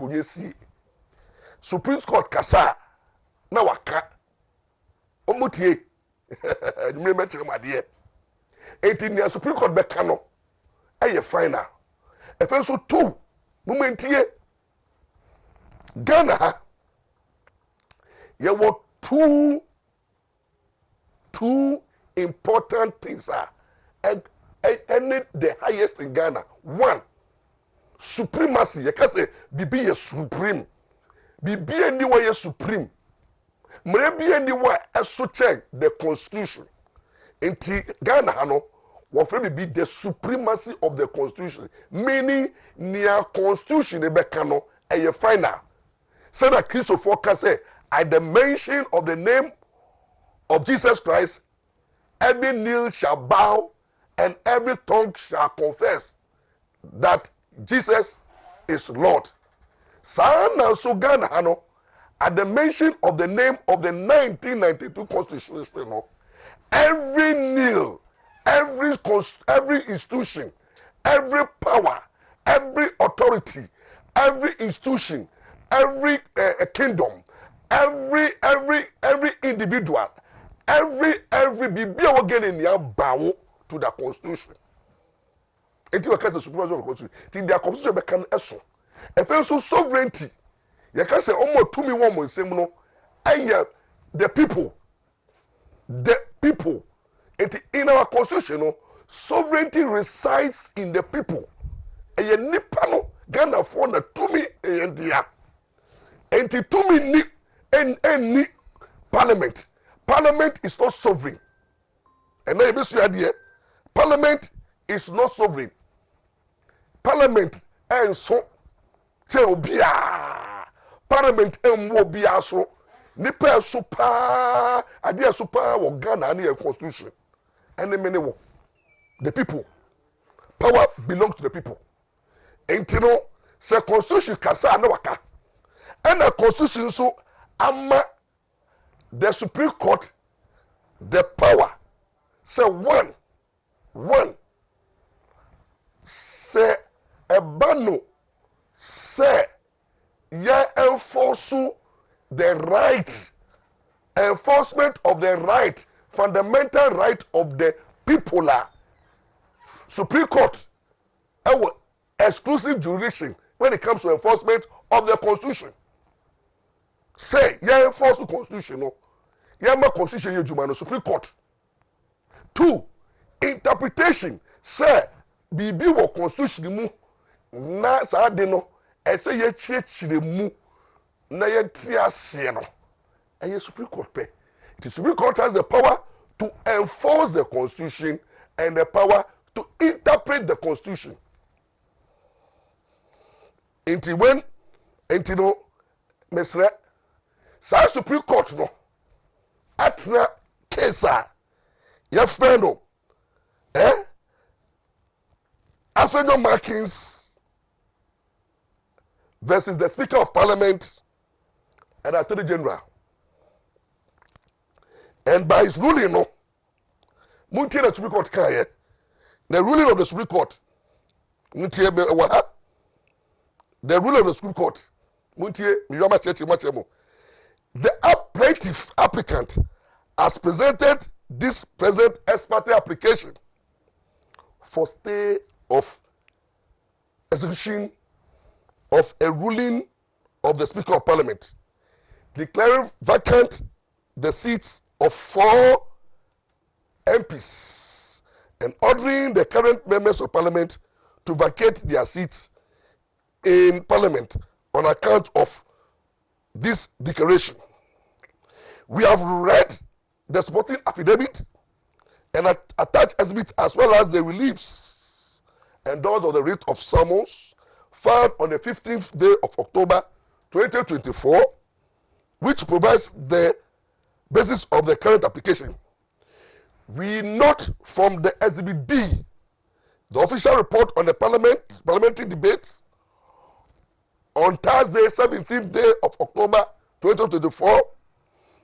konyesi Supreme Court kasa na waka omutie me metre made enti nia Supreme Court be ka no eye final efe so two momentie Ghana ha ye were two important things and the highest in Ghana. One, supremacy. You can say bibi is supreme. Bibi anywhere is supreme. Maybe anywhere has to check the constitution. In Ghana, no, what be the supremacy of the constitution. Meaning, near constitution, the becano, a final. Senator Christopher can say, at the mention of the name of Jesus Christ, every knee shall bow and every tongue shall confess that Jesus is Lord. Sana so Ghana hano, at the mention of the name of the 1992 Constitution, every knee, every institution, every power, every authority, every institution, every kingdom, every individual, every bibia again in your bow to the constitution. Enti we can say supremacy of the constitution. Till their constitution become eso. E fe so sovereignty. You can say omo tumi one mo nsem no. Aye the people. The people. Enti in our constitution no, sovereignty resides in the people. Aye nipa no Ghana for na tumi e ndia. Enti tumi ni any parliament. Parliament is not sovereign. And now you see idea. Parliament is not sovereign. Parliament and so obia. Parliament and obia so nipa super idea super wo Ghana and the constitution. And the people. Power belongs to the people. And you know, say constitution kasa na waka. And the constitution so ama the Supreme Court the power say one say ebano say ya enforce the right enforcement of the right fundamental right of the people Supreme Court our exclusive jurisdiction when it comes to enforcement of the constitution say ya enforce the constitution no ya ma constitution ye juma no Supreme Court. Two, interpretation say bibi wo constitution mu na sa de no e say ye chire mu na ye tiase no e Supreme Court pe. The Supreme Court has the power to enforce the constitution and the power to interpret the constitution. Until no mesre sa Supreme Court no atna case your friend Afenyo Markins versus the Speaker of Parliament and Attorney General. And by his ruling, no, Muntie the Supreme Court can the ruling of the Supreme Court. Muntie the ruling of the Supreme Court. Muntie the plaintiff applicant has presented this present ex parte application for stay of execution of a ruling of the Speaker of Parliament, declaring vacant the seats of 4 MPs and ordering the current members of Parliament to vacate their seats in Parliament on account of this declaration. We have read the supporting affidavit and attached exhibits as well as the reliefs and those of the writ of summons filed on the 15th day of October 2024, which provides the basis of the current application. We note from the exhibit B, the official report on the parliamentary debates on Thursday, 17th day of October 2024,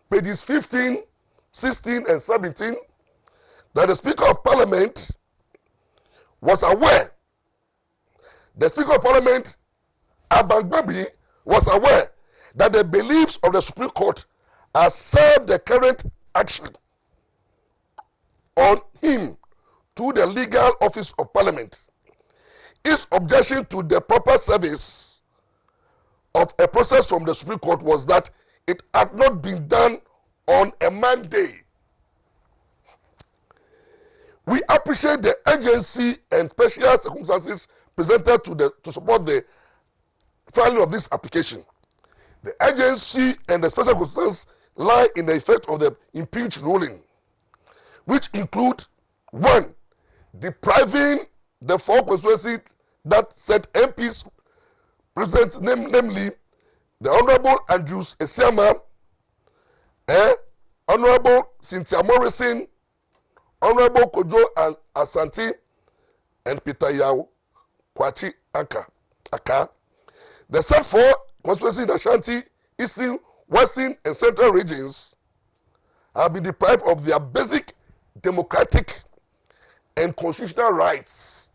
pages 15, 16, and 17, that the Speaker of Parliament was aware. The Speaker of Parliament, Abrabo, was aware that the beliefs of the Supreme Court has served the current action on him to the legal office of Parliament. His objection to the proper service of a process from the Supreme Court was that it had not been done on a Monday. We appreciate the urgency and special circumstances presented to support the filing of this application. The urgency and the special circumstances lie in the effect of the impeached ruling, which include 1. Depriving the 4 constituencies that set MPs present, namely the Honorable Andrews Esiama, Honorable Cynthia Morrison, Honorable Kojo Asante, and Peter Yao Kwachi Aka. The said 4 constituencies in Ashanti, Eastern, Western, and Central regions have been deprived of their basic democratic and constitutional rights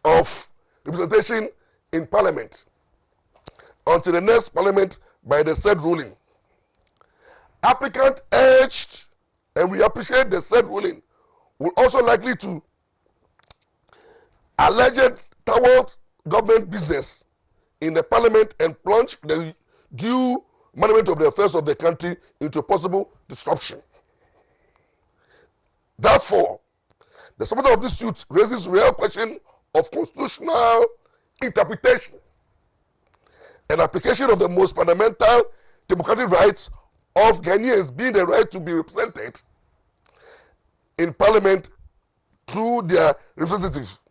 of representation in Parliament until the next Parliament by the said ruling. Applicant urged, and we appreciate the said ruling, will also likely to alleged towards government business in the Parliament and plunge the due management of the affairs of the country into possible disruption. Therefore, the subject of this suit raises real question of constitutional interpretation and application of the most fundamental democratic rights of Ghanaians, being the right to be represented in Parliament through their representatives.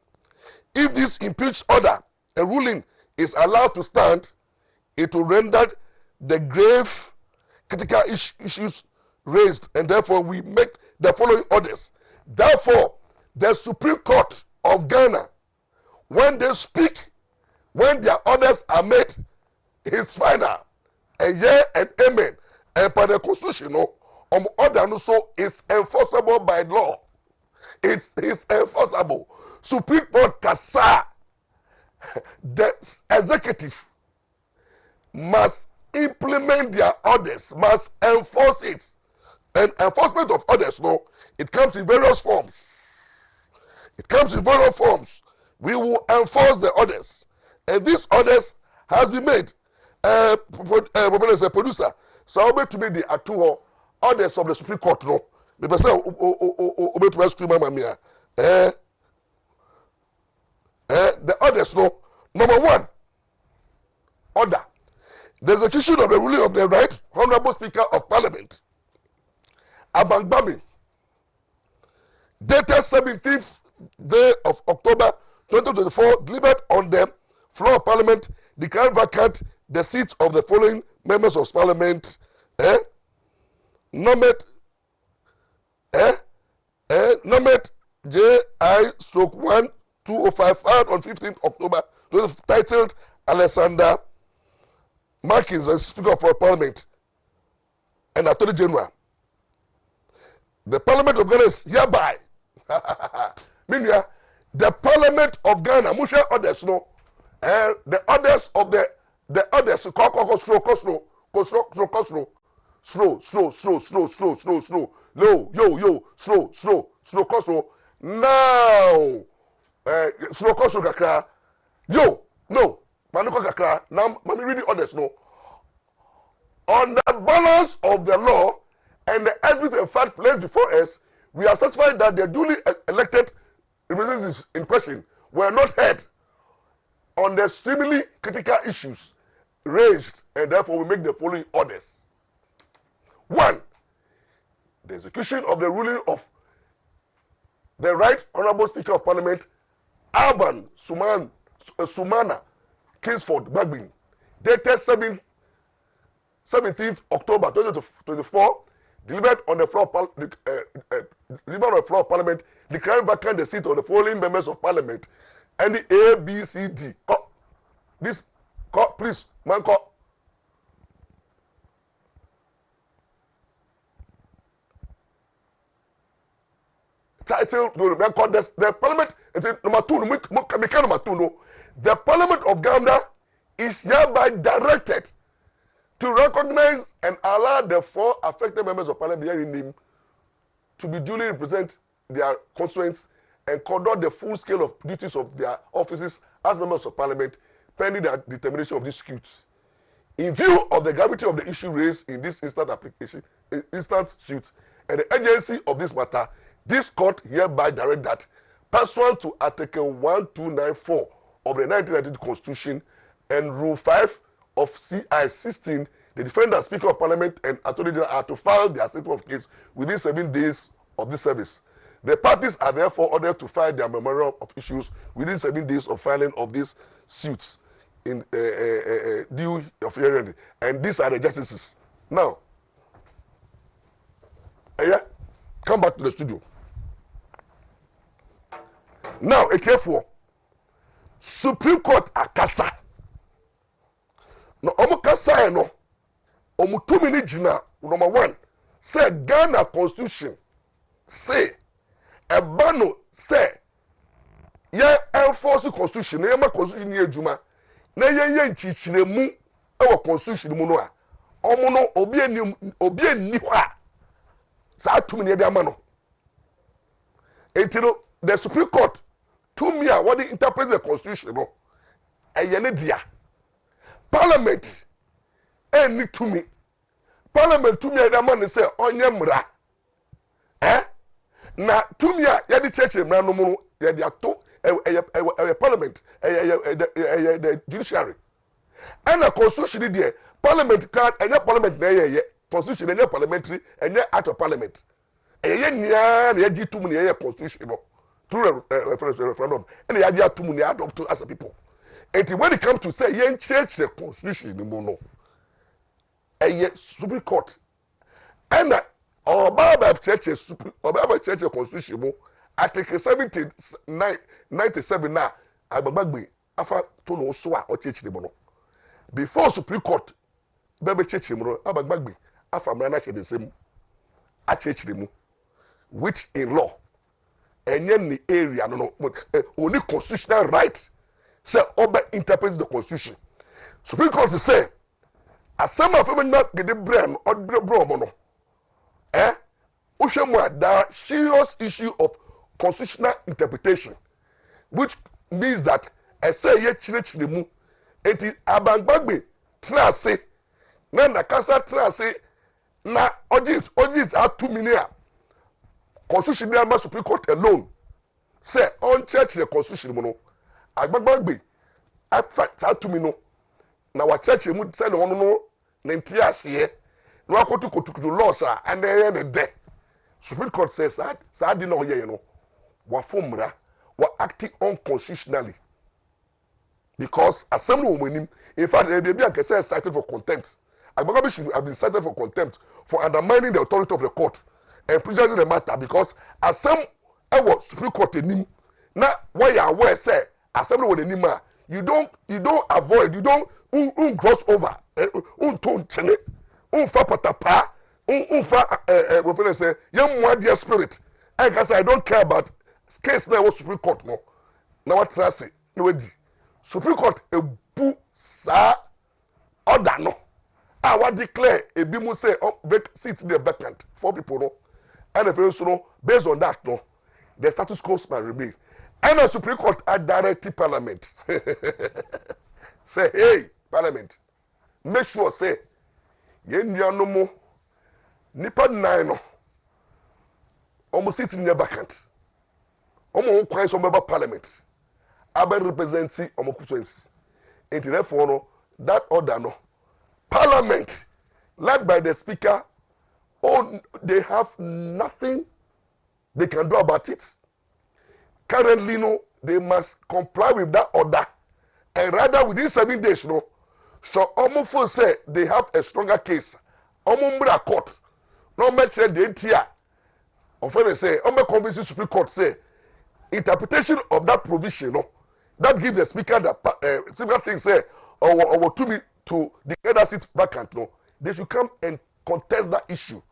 If this impeached order and ruling is allowed to stand, it will render the grave critical issues raised, and therefore we make the following orders. Therefore, the Supreme Court of Ghana, when they speak, when their orders are made, is final. A yeah and amen. And by the constitution, order also is enforceable by law. It is enforceable. Supreme Court Kasa, the executive must implement their orders, must enforce it. And enforcement of orders, it comes in various forms. It comes in various forms. We will enforce the orders. And these orders has been made. Producer, so I'll be to make the atuho orders of the Supreme Court, Because the orders, Number 1, order. The execution of the ruling of the right Honorable Speaker of Parliament, Abangbami, dated 17th day of October 2024, delivered on the floor of Parliament, declared vacant the seats of the following members of Parliament, numbered J.I.-1-2055 filed on 15th October, titled Alexander Markins as Speaker of Parliament and Attorney General. The Parliament of Ghana is hereby. Meaning, the Parliament of Ghana, Musha orders, the orders of the orders, slow. Now, slow, kakra. Yo, no, manuko kakra. Now, mami read the orders, On the balance of the law and the exhibit and fact placed before us, we are satisfied that the duly elected representatives in question were not heard on the extremely critical issues raised, and therefore we make the following orders. 1. The execution of the ruling of the Right Honorable Speaker of Parliament, Alban Sumana Kingsford Bagbin, dated 17th October 2024, delivered on the floor of Parliament, declaring vacant the seat of the following members of Parliament, and the A, B, C, D. Please, man, call. Title, the Parliament, number 2, the Parliament of Ghana is hereby directed to recognize and allow the 4 affected members of parliament hearing him to be duly represent their constituents and conduct the full scale of duties of their offices as members of parliament pending the determination of this suit. In view of the gravity of the issue raised in this instant suit and the urgency of this matter, this court hereby direct that, pursuant to Article 1294 of the 1992 Constitution and Rule 5 of CI 16, the defendant, Speaker of Parliament, and Attorney General are to file their statement of case within 7 days of this service. The parties are therefore ordered to file their memorandum of issues within 7 days of filing of these suits in due of hearing. And these are the justices. Now, come back to the studio. Now, therefore, Supreme Court akasa. No, kasa no. Tumi ni jina, number 1, say Ghana Constitution, say, ebano say, ye enforce Constitution, ye ma Constitution ye juma, na ye nchichiremu ewa Constitution mu no a, omo no obi eni ho a, sa tumi ni de ama no. Entino, the Supreme Court, tumi a what they interpret the Constitution no, eye ne dia. Parliament, any tumi. Parliament tumi a man say onye Mmra. Na tumi a yadi church Mmra no mu yadi ato parliament the judiciary. And a constitution there, parliament card and parliament na constitution and parliamentary and act of parliament. Nya na yaji tumi na constitution no through referendum and yaji tumi na adopt as a people. And when it comes to say yen change the constitution no no. Supreme Court and Bible church constitution article 97 na agbagbe afa to no so a ochechire mo no before Supreme Court bebe chechire mo agbagbe afa mra na che de sem a chechire mu which in law enye ni area no only constitutional right say oba interprets the constitution. Supreme Court say asema afema na gede brain or bro mo no the serious issue of constitutional interpretation, which means that I say ye chire mu enti abangbagbe trase na kasa trase na odit at 2 million constitutional Supreme Court alone say on church the constitution mu no agbagbagbe at 2 million na wa church mu say no no na ntia ase no akotu laws and the de Supreme Court says that di no ye no wa Mmra wa acting unconstitutionally because assembly women in fact they be cited for contempt. Agbagbe should have been cited for contempt for undermining the authority of the court and prejudging the matter because assembly Supreme Court enim na why you aware say assembly with enim you don't avoid, you don't cross over ton chene fa patapa fa we feel say yam dear spirit I don't care about case na was Supreme Court no na what trust no we di Supreme Court ebu sa order no I wa declare ebi mu say seat there vacant 4 people no and the person no based on that no the status quo must remain and the Supreme Court a direct parliament say hey parliament make sure say ye nnuano mo nipa 9 no almost sitting near vacant almost kwan so member parliament abe representing almost constituency and therefore no that order no parliament led by the speaker they have nothing they can do about it currently no they must comply with that order and rather within 7 days no so almost say they have a stronger case Mmra court no make say the entire offender say convince Supreme Court say interpretation of that provision no that gives the speaker the similar thing say or WONTUMI to declare that seat vacant no they should come and contest that issue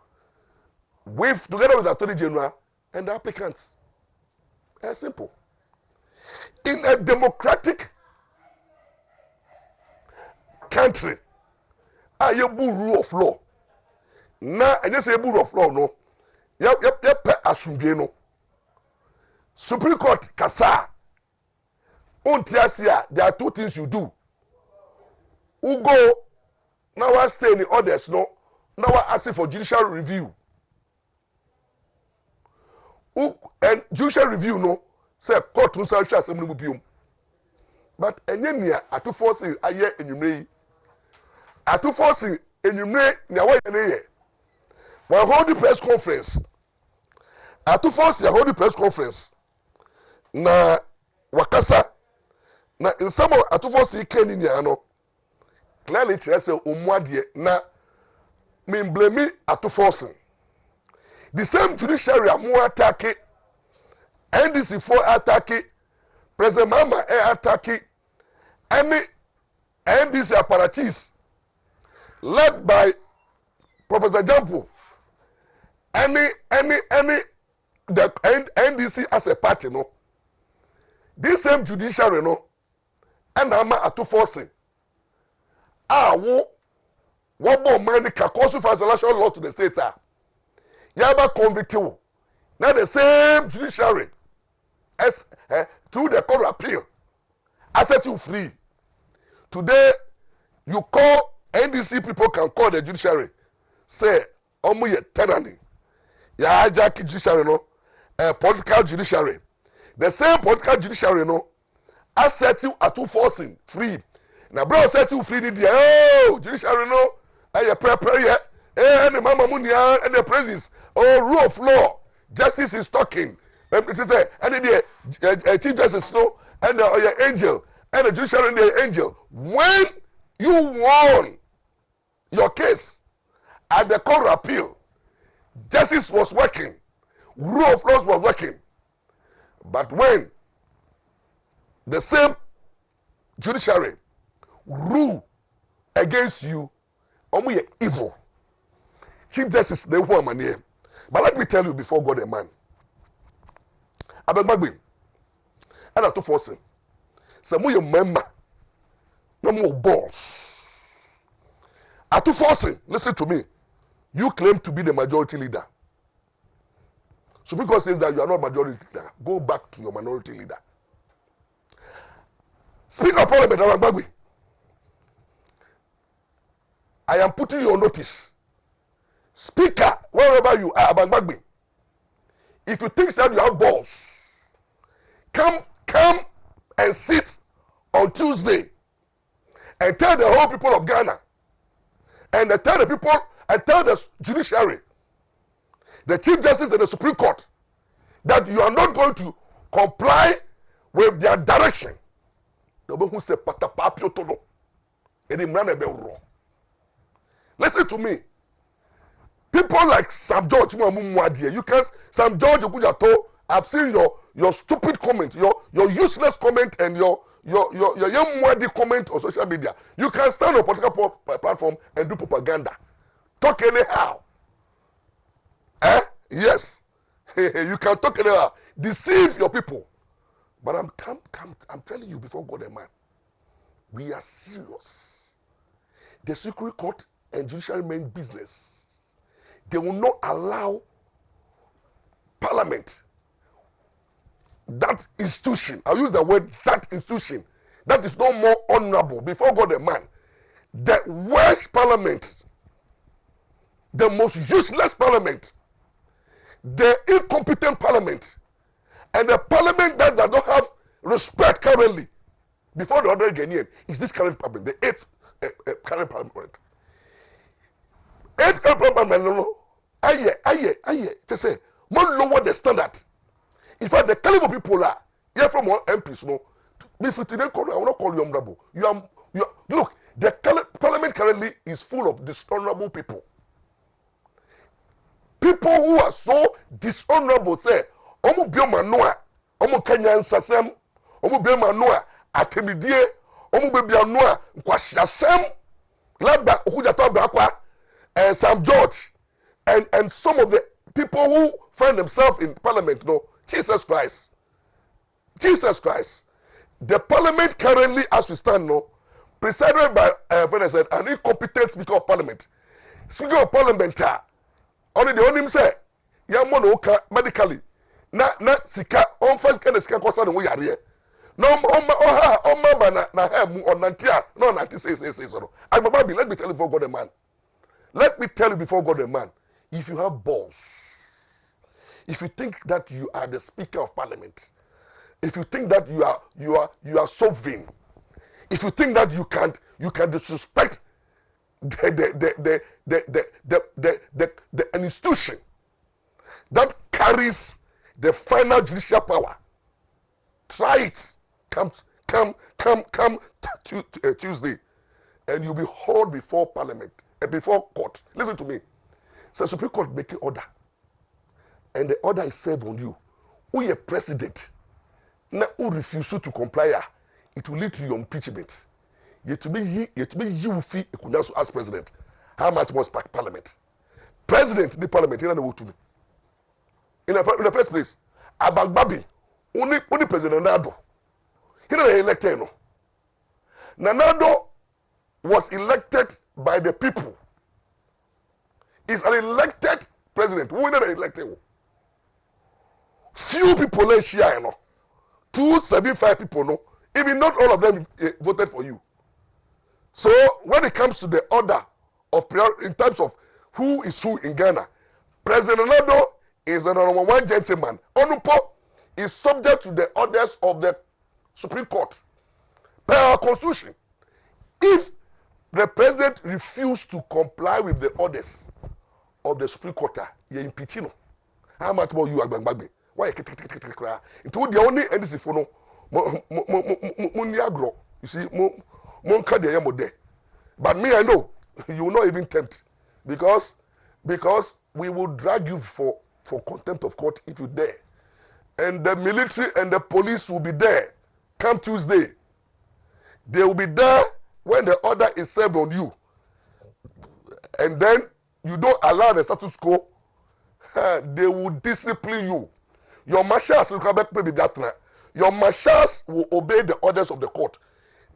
with together with the Attorney General and the applicants. Simple. In a democratic country you rule of law na enye say rule of law no yep asumdwe no Supreme Court kasa untiasia there are two things you do ugo now I stay in the orders no now I asking for judicial review and judicial review no say court no say assembly mu biom but enye nia atu force aye enyumre atu force enyumre nia wa ye ne ye we hold the press conference atu force ya hold the press conference na wakasa na Nsem atu force ikeni nia no clearly chere say omuade na me blame atu force the same judiciary amu attack NDC for attack President Mama attack any NDC apparatus led by Professor Jampo any the NDC as a party no this same judiciary no and ama atu forcing wo bomb money ka cause for isolation law to the state yaba convicted now the same judiciary as through the court of appeal I set you free today you call NDC people can call the judiciary say omu ye tyranny ya hijack judiciary no political judiciary the same political judiciary no I set you at two forcing free now bro set you free the oh judiciary no I prepare ye and the mama munia and the praises oh rule of law justice is talking it is and the chief justice no and the angel and the judiciary and the angel when you won your case at the court of appeal justice was working rule of law was working but when the same judiciary rule against you omu ye evil chief justice they who am here but let me tell you before God a man abegbe and atu forcing say mu ye member no more balls atu forcing listen to me you claim to be the majority leader Supreme Court says that you are not majority leader go back to your minority leader Speaker of Parliament Abrabo I am putting you on notice Speaker wherever you are Abrabo if you think that you have balls come and sit on Tuesday and tell the whole people of Ghana and tell the people and tell the judiciary the Chief Justice and the Supreme Court that you are not going to comply with their direction. Listen to me. People like Sam George, you can Sam George I've seen your stupid comment, your useless comment and your young comment on social media. You can stand on a political platform and do propaganda. Talk anyhow. Yes. You can talk anyhow. Deceive your people. But I'm telling you before God and man, we are serious. The Supreme Court and judiciary mean business. They will not allow Parliament, that institution, I'll use the word that institution, that is no more honorable before God and man. The worst Parliament, the most useless Parliament, the incompetent Parliament, and the Parliament that don't have respect currently before the other Ghanaian is this current Parliament, the eighth current Parliament. Eighth current Parliament, no, they say, more lower the standard. In fact, the caliber of people are here from our MPs, no. If you today call, I will not call you Abrabo. You are look. The Parliament currently is full of dishonorable people. People who are so dishonorable say, "Omu bioma noa, omu Kenya nsasem, omu bioma noa atemidie, omu bioma noa nkwasiasem." Laba okujato abrakwa, and Sam George, and some of the people who find themselves in Parliament, no. Jesus Christ. The Parliament currently, as we stand now, presided by said, an incompetent Speaker of Parliament. Speaker of Parliament, only the only say, young man medically. Na sika on first kind of sika kosa no yare. No on na hem on nantia no nanti say so. Abrabo, let me tell you before God a man. Let me tell you before God a man. If you have balls, if you think that you are the Speaker of Parliament, if you think that you are sovereign, if you think that you can disrespect the an institution that carries the final judicial power, try it. Come Tuesday, and you'll be hauled before Parliament and before court. Listen to me. So Supreme Court make an order, and the order is served on you. Who is president? Now who refuse to comply? It will lead to your impeachment. Yet to be you feel as president. How much more Parliament? President the Parliament in the WONTUMI. In the first place, Abrabo, only President Nado. He not elected. No. Nado was elected by the people. He's an elected president. Who not elected? Few people let share. No. 275 people. No. Even not all of them voted for you. So when it comes to the order of priority in terms of who is who in Ghana, President Nado is the number one gentleman. Onupo is subject to the orders of the Supreme Court per our constitution. If the president refused to comply with the orders of the Supreme Court, you impeach him. How much more you are Abrabo? Why cry? Into the only NDC for no Muniagro. You see, but me, I know you will not even tempt because we will drag you for contempt of court if you dare. And the military and the police will be there. Come Tuesday. They will be there when the order is served on you. And then you don't allow the status quo. They will discipline you. Your marshals will come back maybe that night. Your marshals will obey the orders of the court.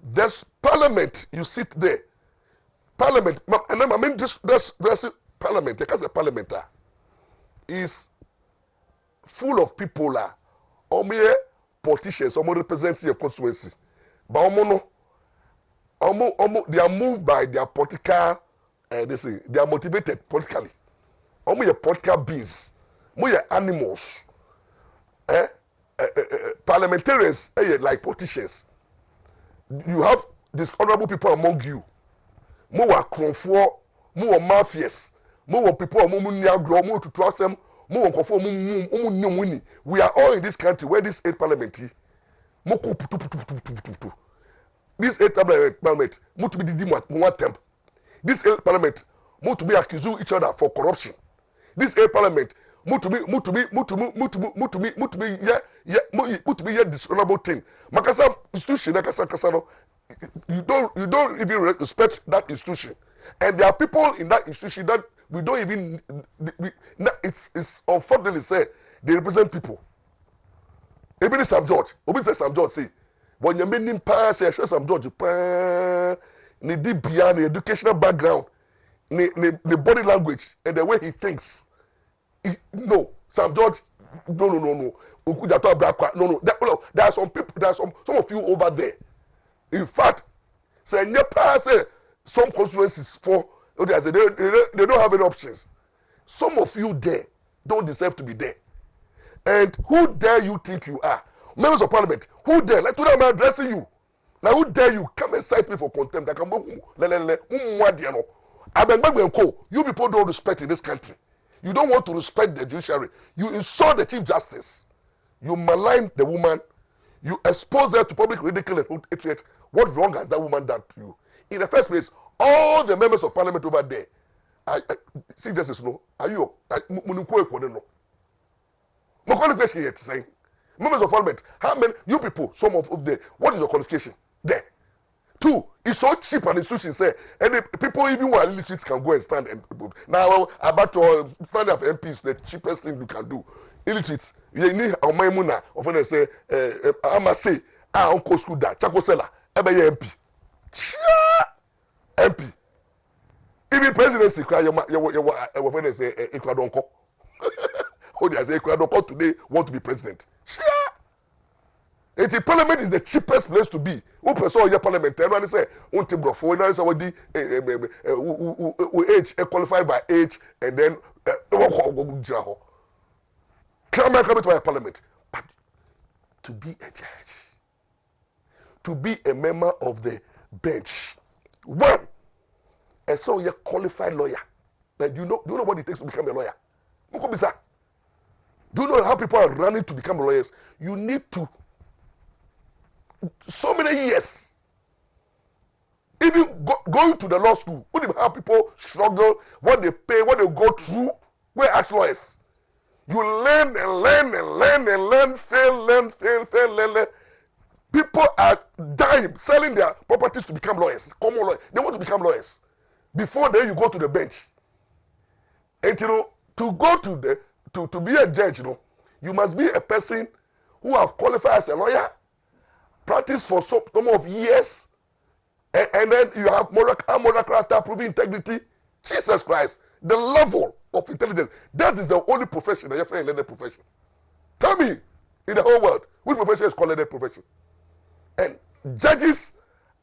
There's Parliament, you sit there. Parliament, and I mean this Parliament, because a parliament is full of people politicians, representing your constituency. But they are moved by their political, they are motivated politically. Political beings, animals. Parliamentarians like politicians. You have dishonorable people among you. More Kronfo, more mafias, more people, more Niagro, more to trust them, more conform, we are all in this country where this 8th parliament. This 8th parliament, more to be the more temp. This 8th parliament, more to be accusing each other for corruption. This 8th parliament, more to be dishonorable thing. Makasa institution, you don't even respect that institution, and there are people in that institution that we don't even. It's unfortunately say they represent people. Even Sam George, Obi say Sam George say, when you mean pass, say Sam George, ni DBA, ni educational background, ni body language, and the way he thinks. No, Sam George, no. No. There are some people, some of you over there. In fact, say some constituencies for they don't have any options. Some of you there don't deserve to be there. And who dare you think you are? Members of Parliament, who dare? Like today I'm addressing you. Now who dare you come and cite me for contempt? You people don't respect in this country. You don't want to respect the judiciary. You insult the Chief Justice. You malign the woman. You expose her to public ridicule and hatred. What wrong has that woman done to you? In the first place, all the members of Parliament over there, Chief Justice, no, are you? No qualification yet saying. Members of Parliament, how many, you people, some of them, what is your qualification? There. 2, it's so cheap an institution, say, and people even who are illiterate can go and stand. And now, about to stand up for MPs, the cheapest thing you can do. Illiterate, you need a maimuna, often say, I must say, Uncle School that, Chakosela, MP. Chia MP. Even presidency cry your friend say Ekwadonko. How they say Ekwadonko today want to be president. Chia. The parliament is the cheapest place to be. Who person your parliament? Everyone say WONTUMI for everyone say what the age qualified by age and then come to my parliament. But to be a judge, to be a member of the bench, one, and so you're a qualified lawyer. Like do you know what it takes to become a lawyer? Do you know how people are running to become lawyers? You need to so many years. Even going to the law school, wouldn't how people struggle, what they pay, what they go through. Where as lawyers, you learn and learn and learn and learn, fail, learn. People are dying, selling their properties to become lawyers. Common lawyers. They want to become lawyers. Before then, you go to the bench. And to go to the to be a judge, you must be a person who have qualified as a lawyer, practice for some number of years, and then you have moral character, proving integrity. Jesus Christ, the level of intelligence. That is the only profession that you have learned profession. Tell me, in the whole world, which profession is called learned profession? And judges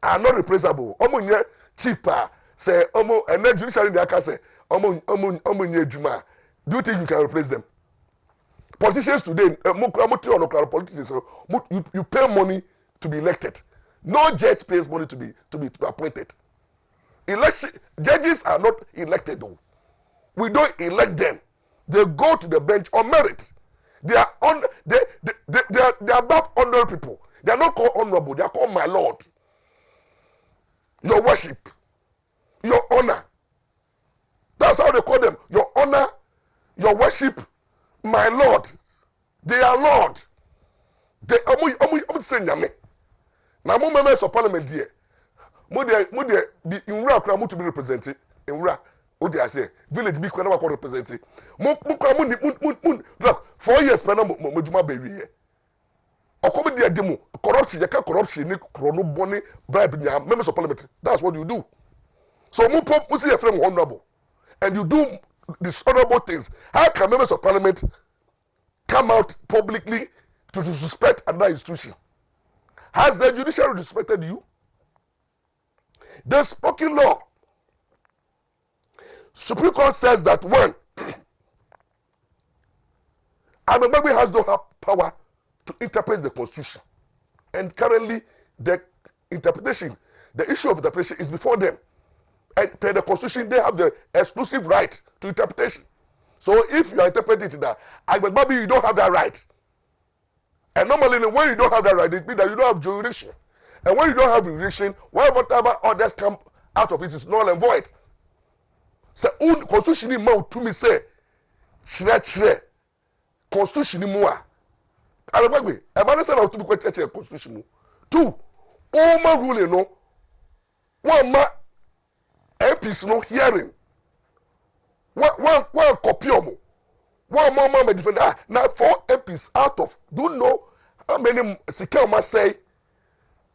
are not replaceable. Omo cheaper say and then judiciary in the aka say juma. Do you think you can replace them? Politicians today, politicians, you pay money to be elected. No judge pays money to be appointed. Judges are not elected though. We don't elect them. They go to the bench on merit. They are above honorable people. They are not called honorable. They are called my lord. Your worship, your honor. That's how they call them. Your honor, your worship, my lord. They are lord. They say nyame. Na mo members of parliament here. Mo the Mmra kra mo to be represented. Mmra o dey say village be kra na ko represent. Mo look 4 years pe na mo djuma be wi here. Okobi dey demo corruption, corruption ni krono boni bribe nya members of parliament. That's what you do. So mo see your friend honorable and you do dishonorable things. How can members of parliament come out publicly to disrespect another institution? Has the judiciary disrespected you? The spoken law. Supreme Court says that one, Abrabo has no power to interpret the Constitution. And currently, the interpretation, the issue of interpretation is before them. And per the Constitution, they have the exclusive right to interpretation. So if you are interpreting it that, Abrabo, you don't have that right. And normally, when you don't have that right, it means that you don't have jurisdiction. And when you don't have jurisdiction, whatever others come out of it is null and void. So, Constitution in WONTUMI say, chire, Constitution in moi. Abrabo, Abrabo said to be quite a Constitution. 2, all my ruling, no. 1 ma MPs no hearing. One copy of 1 more may defend. Now 4 MPs out of don't know how many secure must say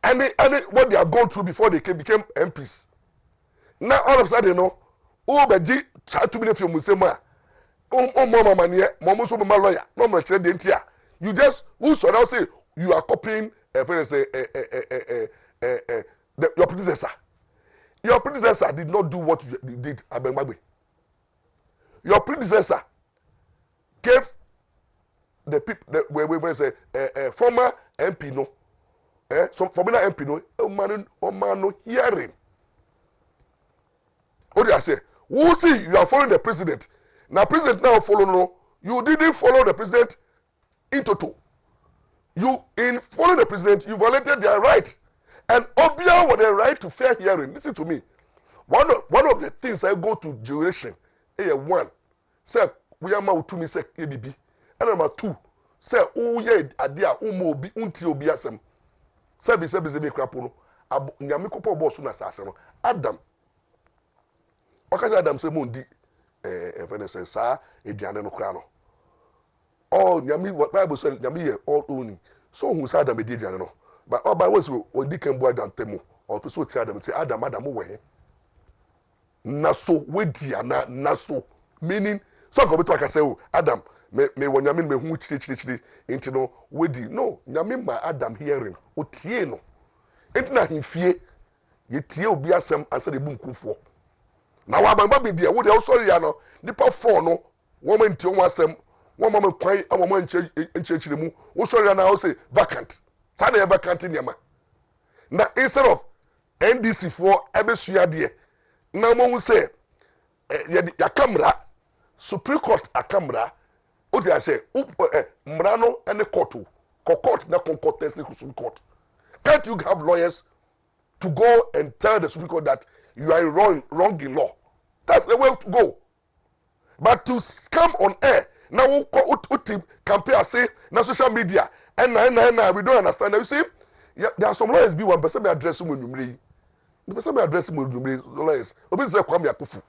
and what they have gone through before they became MPs. Now all of a sudden, Beji try to be a few Nsem. Mama mania, Mama so my lawyer, no much you just who so now say you are copying your predecessor. Your predecessor did not do what you did, Abrabo. Your predecessor gave the people we say former MP no, some former MP no, man no hearing. What do I say? Who see you are following the president? Now president now follow no. You didn't follow the president in total. You in following the president, you violated their right. And Obia with the right to fair hearing. Listen to me. One of the things I go to jurisdiction, one, say we are WONTUMI say ABB. And number 2, say oh yeah adia umobi unti obi asem. Say be krapo no. Nyame kopo boss na asase no. Adam. Okaza Adam say mondi say sa eduane no kra no. Oh nyame Bible say nyame ye all owning. So who say Adam e eduane no. But all by once we di kan boy dan temu. or person tell them say Adam we na so wedi ana na so meaning so go be to say oh Adam me wonyame me hu chiri enti no wedi no nyame ma Adam hearing o tie no enti na himfie ye tie obi asem asa de bu nkufo na wa bamba bi de wo de sorry ya no nipa 4 no wo ma ntie wo asem wo ma kwan amoma nchechire mu wo sorry ya na wo say vacant ta na vacant niama na instead of NDC for ebesua de na mo hu say ya camera Supreme Court akamra o ti ase Mmra no ene court na contest the Supreme Court. Can't you have lawyers to go and tell the Supreme Court that you are wrong in law? That's the way to go. But to come on air now we campaign say na social media and we don't understand. Now you see there are some lawyers be one person me address mu numri. The person me address mu numri lawyers. Obi say Kwame Akufu.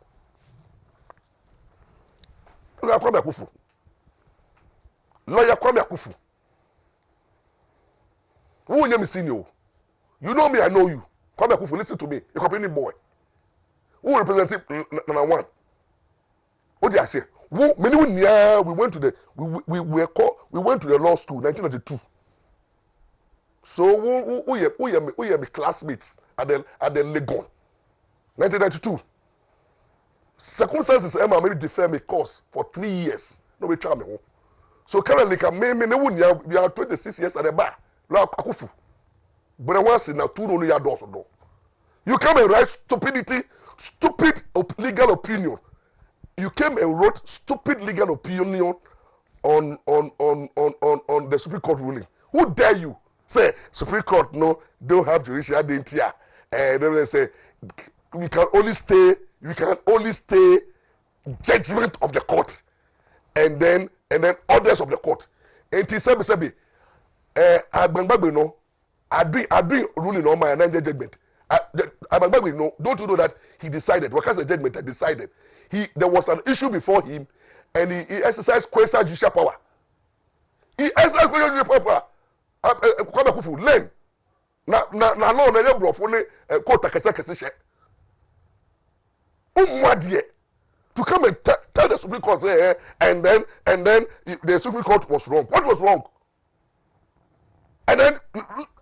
Lawyer Kwame Akufu. Lawyer Kwame Akufu. Who you me senior? You know me, I know you. Kwame Akufu, listen to me. A company boy. Who represents number 1? What did I say? We went to the we went to the law school 1992. So we are my classmates at the Legon 1992. Circumstances Emma made defer me course for 3 years. No be try me home. So currently we are 26 years at the bar. La Akufu. But once in a 2 no ya door. You come and write stupid legal opinion. You came and wrote stupid legal opinion on the Supreme Court ruling. Who dare you say Supreme Court no don't have judicial identity? And then they say we can only stay judgment of the court and then orders of the court. And he said Abrabo no agree ruling on my judgment. Abrabo no, don't you know that he decided? What kind of judgment that decided? There was an issue before him, and he exercised quasi judicial power. He exercised quasi judicial power. Kwame Akufu learn. Na law na ye brofo ne court kese she. To come and tell the Supreme Court say and then the Supreme Court was wrong. What was wrong? And then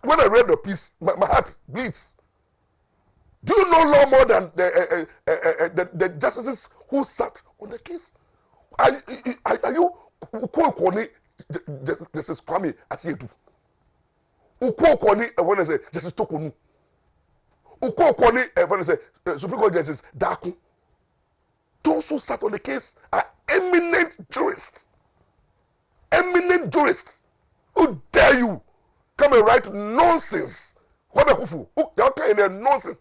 when I read the piece, my heart bleeds. Do you know law more than the justices who sat on the case? Are you Justice Kwame Asiedu? When I say Justice Tokonu? When I say Supreme Court Justice Daku? Those who sat on the case are eminent jurists. Eminent jurists. Who dare you come and write nonsense? Kwame Akufu, you kind of nonsense.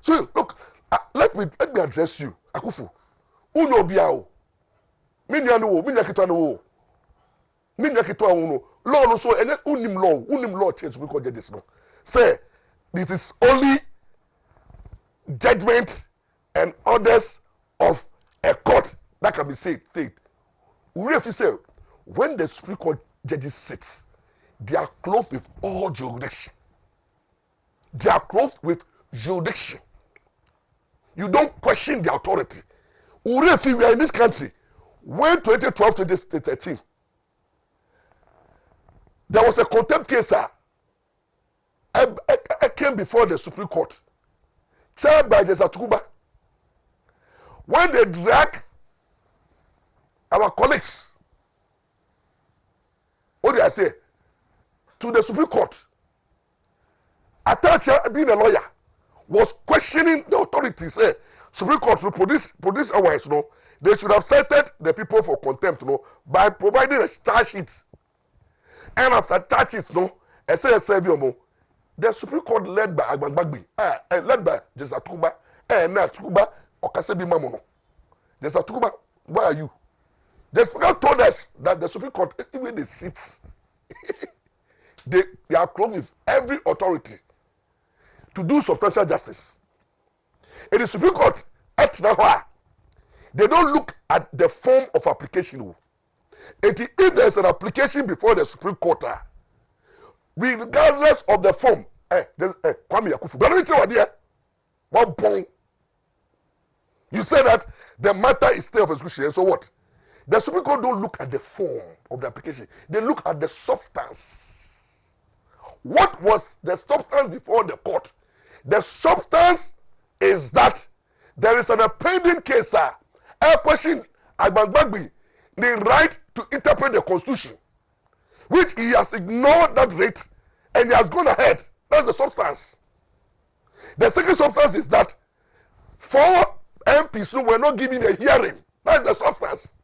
So look, let me address you, Akufu. Uno biao. Minya kitwa no. Law no so and unim law change we call this no. Say this is only judgment and orders of a court that can be said. We say when the Supreme Court judges sit, they are clothed with all jurisdiction. They are clothed with jurisdiction. You don't question the authority. We are in this country. When 2012, 2013, there was a contempt case. I came before the Supreme Court, chaired by Justice Atukuba. When they drag our colleagues, what did I say? To the Supreme Court, Atacha, being a lawyer, was questioning the authorities. Supreme Court will produce awards, no? They should have cited the people for contempt, no, by providing a charge sheet. And after charge sheet, no, the Supreme Court led by Agbagbi, led by Justice Atukuba, and Atukuba Okasebi Mamono. Justice Atukuba, where are you? The Speaker told us that the Supreme Court, even the seats, they are close with every authority to do substantial justice. In the Supreme Court, they don't look at the form of application. If there is an application before the Supreme Court, regardless of the form, Kwame Yakufu. But let me tell you what, dear. One point. You say that the matter is still of execution. So what? The Supreme Court don't look at the form of the application. They look at the substance. What was the substance before the court? The substance is that there is an pending case, sir. A question, Agbagbagbi, the right to interpret the Constitution, which he has ignored that right and he has gone ahead. That's the substance. The second substance is that 4 MPs who were not given a hearing. That's the substance.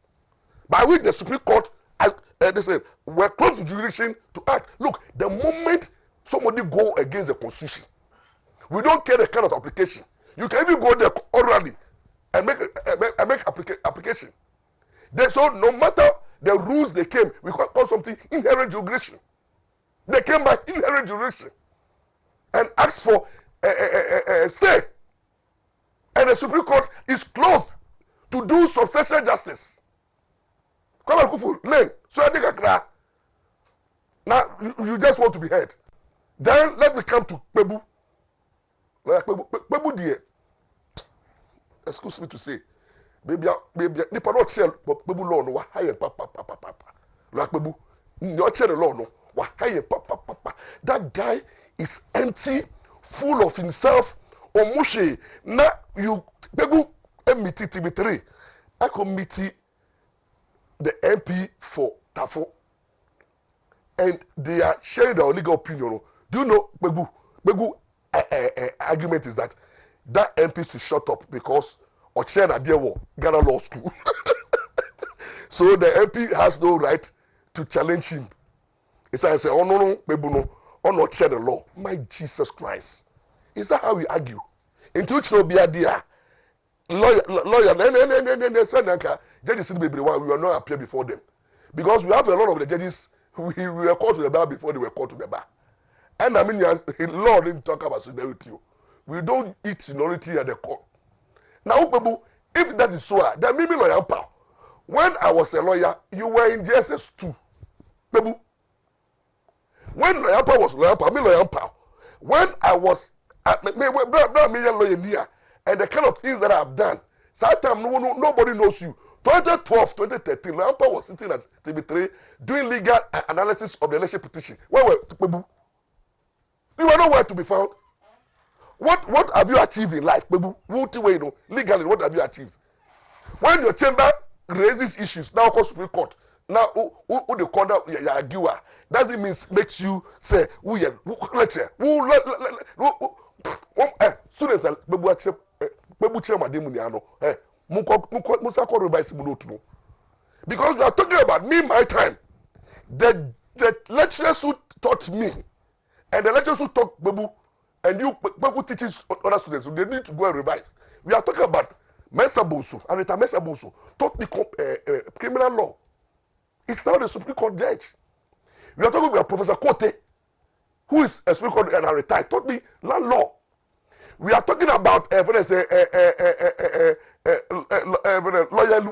By which the Supreme Court, they said, were close to jurisdiction to act. Look, the moment somebody go against the Constitution, we don't care the kind of application. You can even go there orally and make application. So no matter the rules they came, we call something inherent jurisdiction. They came by inherent jurisdiction and asked for a stay. And the Supreme Court is closed to do substantial justice. Come on, Kufu, learn. So I think now you just want to be heard. Then let me come to Pebu. Pebu dear. Excuse me to say, baby, nipa no chair, Pebu law no wa higher papa. Like Pebu, no chair law no wa higher papa. That guy is empty, full of himself. Omushe na you Pebu emiti TV3. I committee the MP for Tafo, and they are sharing their legal opinion. Do you know Pebu argument is that MP should shut up because Ochena Dewo Ghana Law School. So the MP has no right to challenge him. He says, oh no, Pebu no, oh no, share the law. My Jesus Christ. Is that how we argue? Into which no be idea. Lawyer, judges we will not appear before them. Because we have a lot of the judges, we were called to the bar before they were called to the bar. And I mean, law didn't talk about seniority. We don't eat seniority at the court. Now, if that is so, then maybe lawyer Ampaw. When I was a lawyer, you were in JSS 2. Pebu. When lawyer Ampaw was lawyer Ampaw, me lawyer Ampaw. When I was, lawyer near, and the kind of things that I have done, sometimes nobody knows you. 2012, 2013, lawyer Ampaw was sitting at TV3 doing legal analysis of the election petition. Where were Pebu? You are nowhere to be found. What have you achieved in life, Pebu? Legally, what have you achieved? When your chamber raises issues, now called Supreme Court, now who the corner arguer, does it mean makes you say, lecture, students are Pebu chairman Demuniano, because we are talking about me, my time. The lecturers who taught me, and the lecturers who taught Pebu, and you Pebu teaches other students, so they need to go and revise. We are talking about Mensa Bonsu, and Rita Mensa Bonsu taught me criminal law. It's now the Supreme Court judge. We are talking about Professor Kote, who is a Supreme Court and retired, taught me land law. We are talking about lawyer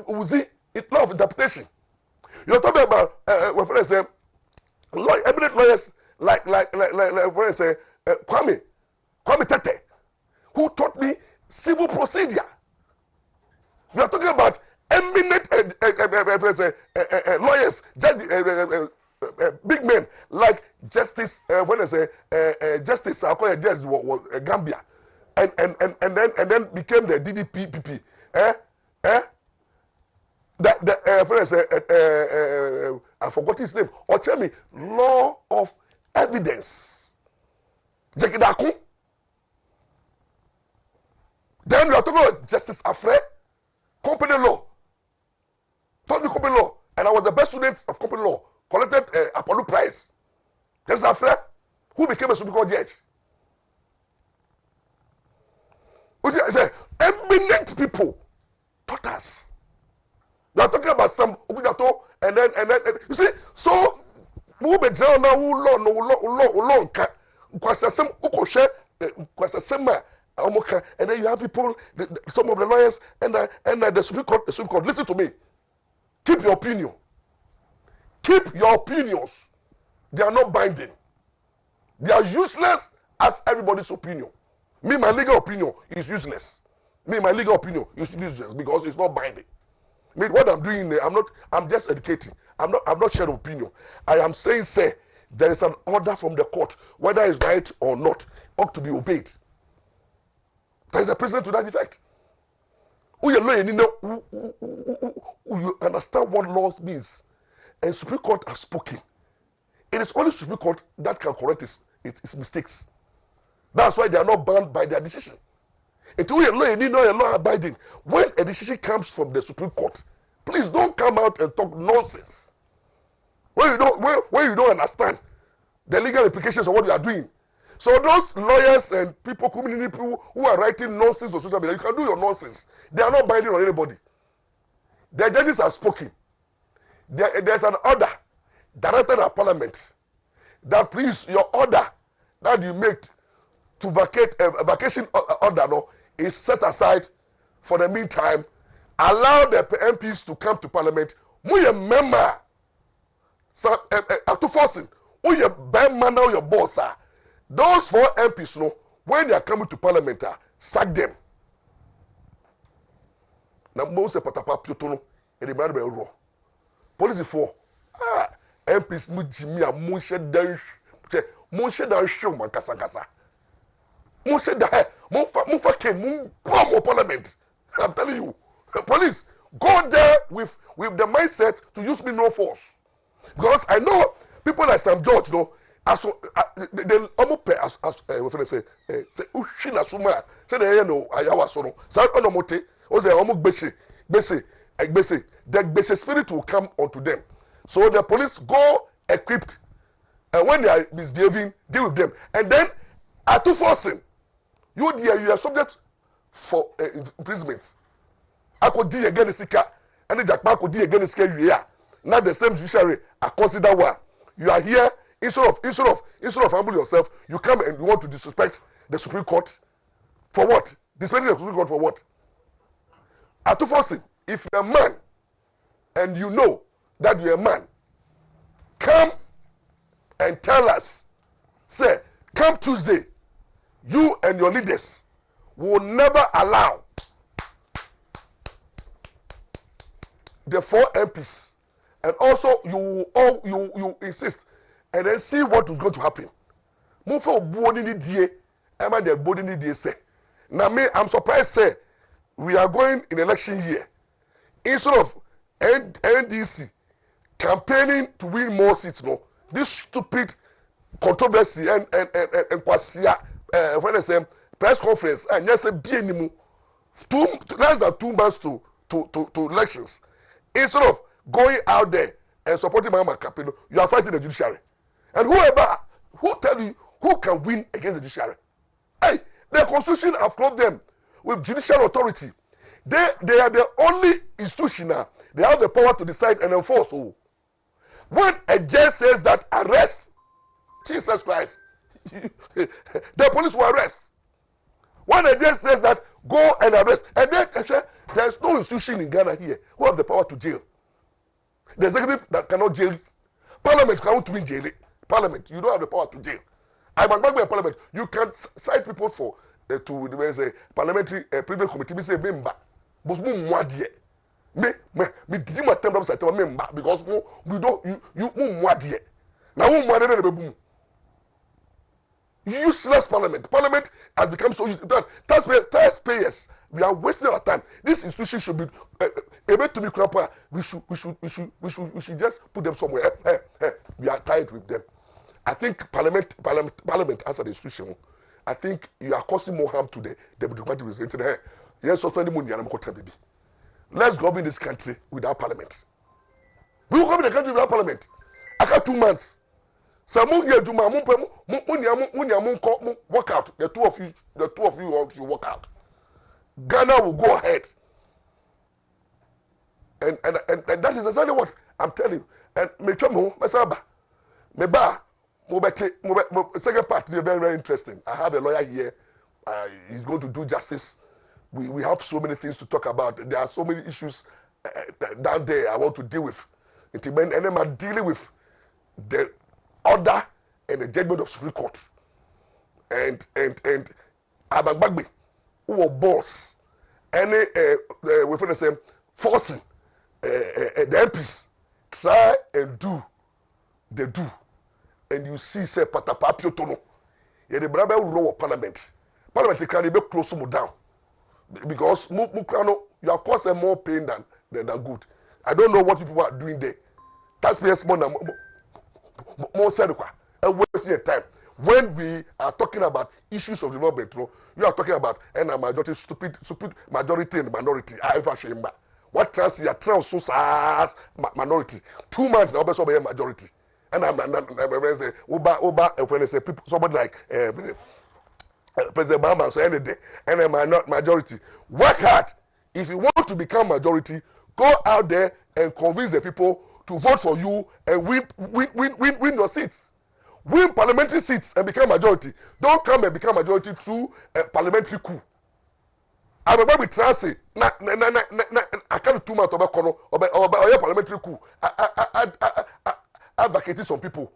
Uzi, it's law of interpretation. You are talking about eminent lawyers like Kwame Tete, who taught me civil procedure. We are talking about eminent lawyers, big men like Justice Justice Gambia, and then became the DDPP. I forgot his name. Or tell me, law of evidence. Jekidaku. Then we are talking about Justice Afre, company law. Taught me company law, and I was the best student of company law. Collected Apollo Prize. Justice Afre, who became a Supreme Court judge. Which I say, eminent people taught us. They are talking about some Obujato, and then you see, so who be down now who law kwasasem ukoshe kwasasema omoka, and then you have people, some of the lawyers and the Supreme Court. Listen to me. Keep your opinion. Keep your opinions. They are not binding. They are useless Ask everybody's opinion. Me, my legal opinion is useless. Me, my legal opinion is useless because it's not binding. Me, what I'm doing, I'm just educating. I'm not sharing opinion. I am saying, say, there is an order from the court, whether it's right or not, ought to be obeyed. There is a precedent to that effect. You understand what laws means. And Supreme Court has spoken. It is only Supreme Court that can correct its mistakes. That's why they are not bound by their decision. Until you need no law abiding. When a decision comes from the Supreme Court, please don't come out and talk nonsense. When you don't understand the legal implications of what you are doing. So those lawyers and people, community people who are writing nonsense on social media, you can do your nonsense. They are not binding on anybody. The judges have spoken. There's an order directed at Parliament that please, your order that you make to vacate a vacation order is set aside for the meantime. Allow the MPs to come to Parliament. We member to forcing. We man now your boss. Those 4 MPs, when they are coming to Parliament, sack them. Now, most of the people, police 4 MPs mu Jimmy a Munshe dan show man kasa. Munshe da Munfa came mun bomb Parliament. I'm telling you, police go there with the mindset to use no force, because I know people like Sam George, they almost pay as what say ushina suma say they ayawa so no say onomote o say almost gbese the gbese spirit will come onto them. So the police go equipped, and when they are misbehaving, deal with them. And then at two forcing, you are subject for imprisonment. I could do again the sika, and the Jackman could do again the sika. Now the same judiciary are considered what you are here. Instead of humbling yourself, you come and you want to disrespect the Supreme Court for what? Disrespecting the Supreme Court for what? At two forcing, if you're a man and you know that you're a man, come and tell us, say, come Tuesday, you and your leaders will never allow the 4 MPs, and also you insist, and then see what is going to happen. Move for body ni die, am I the body ni die say? Now me, I'm surprised say we are going in election year. Instead of NDC campaigning to win more seats, this stupid controversy and kwasia when I say press conference and yes, be anymore less than 2 months to elections. Instead of going out there and supporting Mama campaign, you are fighting the judiciary. And who tell you who can win against the judiciary? Hey, the constitution have clothed them with judicial authority. They are the only institution now. They have the power to decide and enforce. Oh. When a judge says that arrest, Jesus Christ, the police will arrest. When a judge says that go and arrest, and then there is no institution in Ghana here who have the power to jail. The executive that cannot jail, Parliament cannot win jail. Parliament, you don't have the power to jail. I'm a member of Parliament. You can cite people for to the parliamentary private committee. Me say member, but me mwadiye. Me did my temper say member because we don't you mwadiye. Now who mwadiye na bebu. Useless Parliament. Parliament has become so useless that taxpayers, we are wasting our time. This institution should be able to be proper. We should just put them somewhere. We are tired with them. I think Parliament as an institution, I think you are causing more harm to the democratic representative. Yes, suspend the money and I'm baby. Let's govern this country without Parliament. We will govern the country without Parliament. After 2 months. So work out. The two of you want to work out. Ghana will go ahead. And that is exactly what I'm telling you. And second part is very, very interesting. I have a lawyer here. He's going to do justice. We have so many things to talk about. There are so many issues down there I want to deal with. And I'm dealing with the order and the judgment of Supreme Court. and Abagbagbe, who were boss, any we find the same forcing the MPs try and do, they do, and you see say patapapio tono, yeah the brother will parliament can be close to down because Mukrano you have caused more pain than good. I don't know what people are doing there. Taxpayers more said and wasting your time. When we are talking about issues of development, you are talking about and a majority stupid majority and minority. I ever shame what trans you trans so as minority. 2 months now be majority. And I'm say Oba when say people somebody like President Bamba so any day and I'm not majority. Work hard. If you want to become majority, go out there and convince the people to vote for you and win your seats. Win parliamentary seats and become majority. Don't come and become majority through a parliamentary coup. I remember with Transi, I can't 2 months or parliamentary coup. I vacated some people.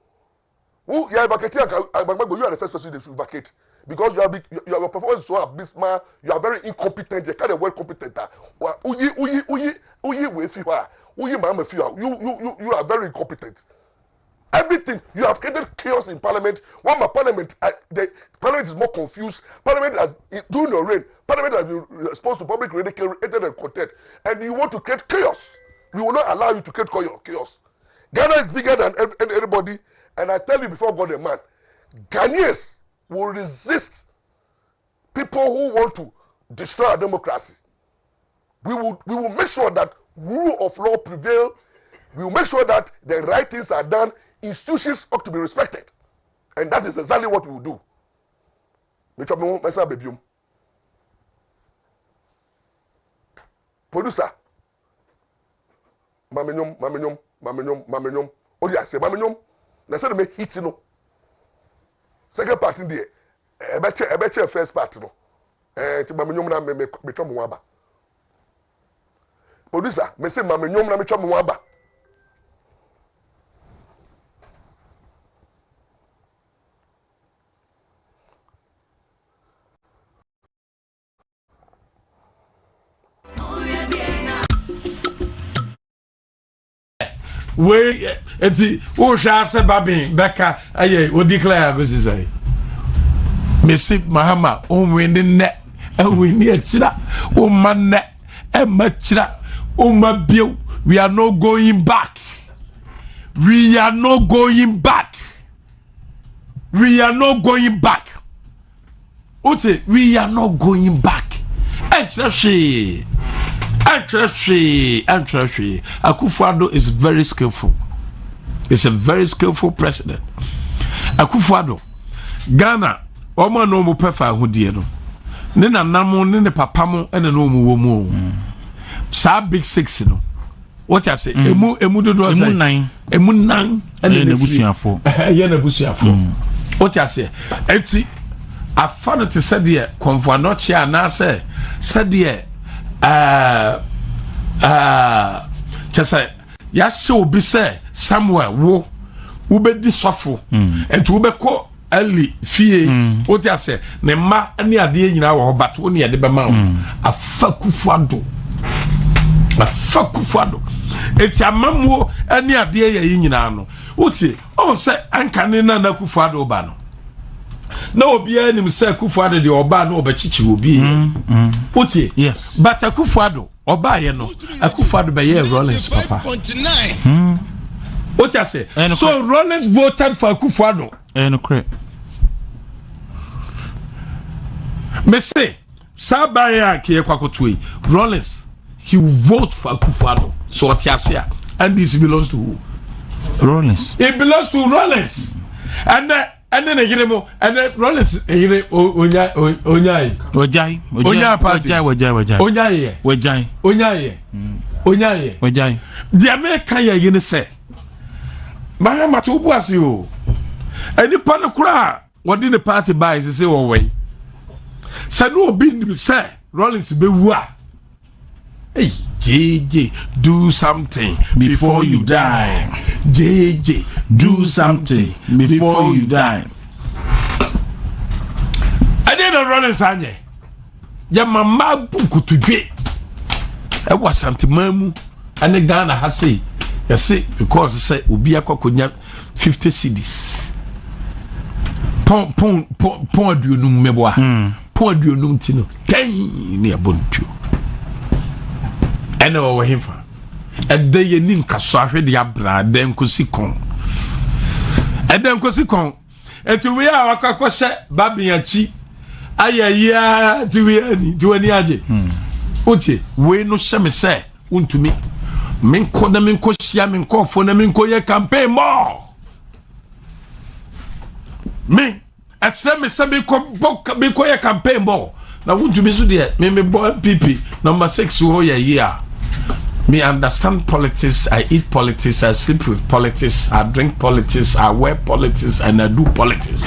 Who you are vacating? You are the first person they should vacate because your performance is so abysmal. You are very incompetent. You can't well competent. You are very incompetent. Everything you have created chaos in parliament. One parliament, the parliament is more confused. Parliament has during your reign, parliament has been exposed to public ridicule, hatred and contempt, and you want to create chaos. We will not allow you to create chaos. Ghana is bigger than anybody, and I tell you before God and man, Ghanaians will resist people who want to destroy our democracy. We will make sure that rule of law prevail. We will make sure that the right things are done. Institutions ought to be respected, and that is exactly what we will do. Producer, mamenyom. Odi ase mamenyom. Na say me hit no. Second part in there. Ebeche first part no. Ti mamenyom na me twa mo aba. Producer, me say mamenyom na me twa mo aba. We eti o sha se babin beka aye o declare go say Messi Mahama o win ne e win ne chira o man ne e ma chira o ma bio. We are not going back. We are not going back. We are not going back. Ote, we are not going back. Actually, Akufo-Addo is very skillful. He's a very skillful president. Akufo-Addo, Ghana, Oma no mu pefa ahudie no. Ne nanamo ne ne papa mo ene no mu wo mu. Sa big six no. What I say? Emu dodo say. Emu nan ene ne busuafo. Ye na busuafo. What I say? Enti afado te sede konfo anoche ana say sede chese ya se obi say Samuel wo ubedi sofo enti ubeko ali fie what I say ne ma ani ade nyina wo but wo ne yede be ma Akufo-Addo eti amamuo ani ade ye nyina no uti o se anka ne na Akufo-Addo ba no na obi anim se Akufo-Addo de oba no obachichi obi uti yes but Akufo-Addo oba ye no Akufo-Addo be ye Rollins papa what I say so Rollins voted for Akufo-Addo no correct me say sabaya ke kwakoto Rollins he will vote for Akufo-Addo so Otiasia and this belongs to who? Rollins. It belongs to Rollins and then Giremo and then Rollins Onyai the American you say Mahama to was you and the panakura what did the party buys say away said no be say Rollins be wa hey JJ do something before you die. JJ do something before you die. nsanye ya mama bukutudwe e wasantemamu ane Ghana ha say yesi because say obi akokonya 50 cedis pon aduonum meboa pon aduonum ti no 10 ne abontuo ene wo hemfa ede ye nim kaso ahwede abra den kosikon eden kosikon eti we a wakakose babiachi ayaya tiwani aje otie we no hyeme se wontumi menko na menko hia menko fo na menko ye campaign more me extreme se menko ye campaign more na wontumi so de me boy PP number 6 wo ye here. Me understand politics, I eat politics, I sleep with politics, I drink politics, I wear politics, and I do politics.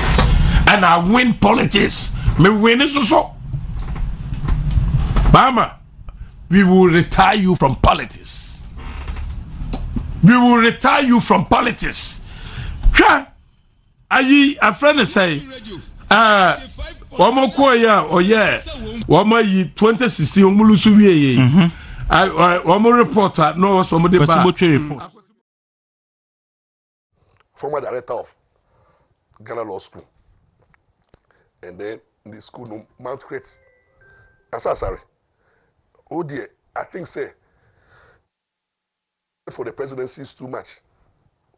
And I win politics. Me win is so. Mama, we will retire you from politics. We will retire you from politics. Ayi, a friend say, Wamo koya, oh yeah, Wama yi 2016, Omulusu ye. One more reporter, no, somebody report. Former director of Ghana Law School. And then in the school, no Mount Crete. Sorry. Oh dear, I think say for the presidency is too much.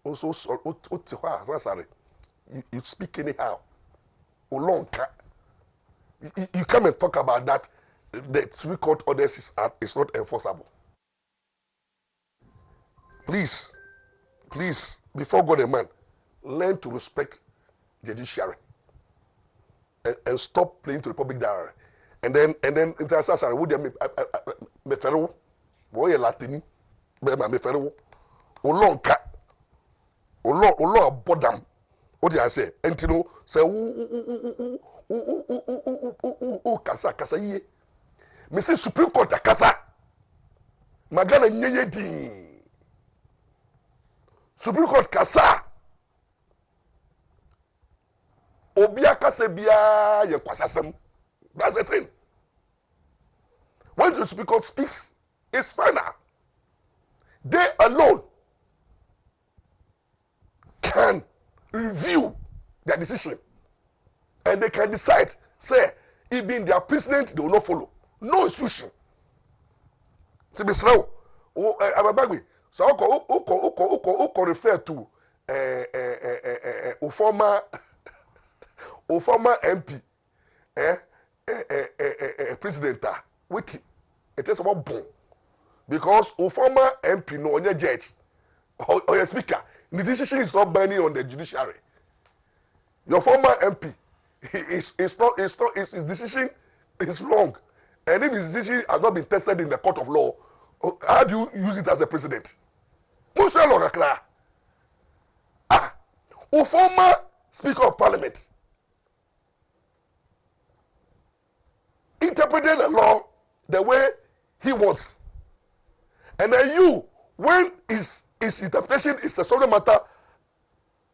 Also, sorry. You speak anyhow. You come and talk about that. The 3 court orders is not enforceable. Please, before God and man, learn to respect the judiciary and stop playing to the public diary. And then sorry, would me fero, boy Latini, me fero, long cat, bodam. What did I say? And you know, say kasa ye. Mr. Supreme Court akasa magana nyeye din Supreme Court kasa obi akasa bia ye kwasasem. That's the thing. When the Supreme Court speaks, it's final. They alone can review their decision and they can decide, say, even their president, they will not follow. No institution. To be slow. Ababagwe. So oko refer to former MP president wait it is about bon because former MP no onye judge or your speaker the decision is not binding on the judiciary. Your former MP his decision is wrong. And if his decision has not been tested in the court of law, how do you use it as a president? Former Speaker of Parliament interpreted the law the way he wants. And then you, when his interpretation is a subject matter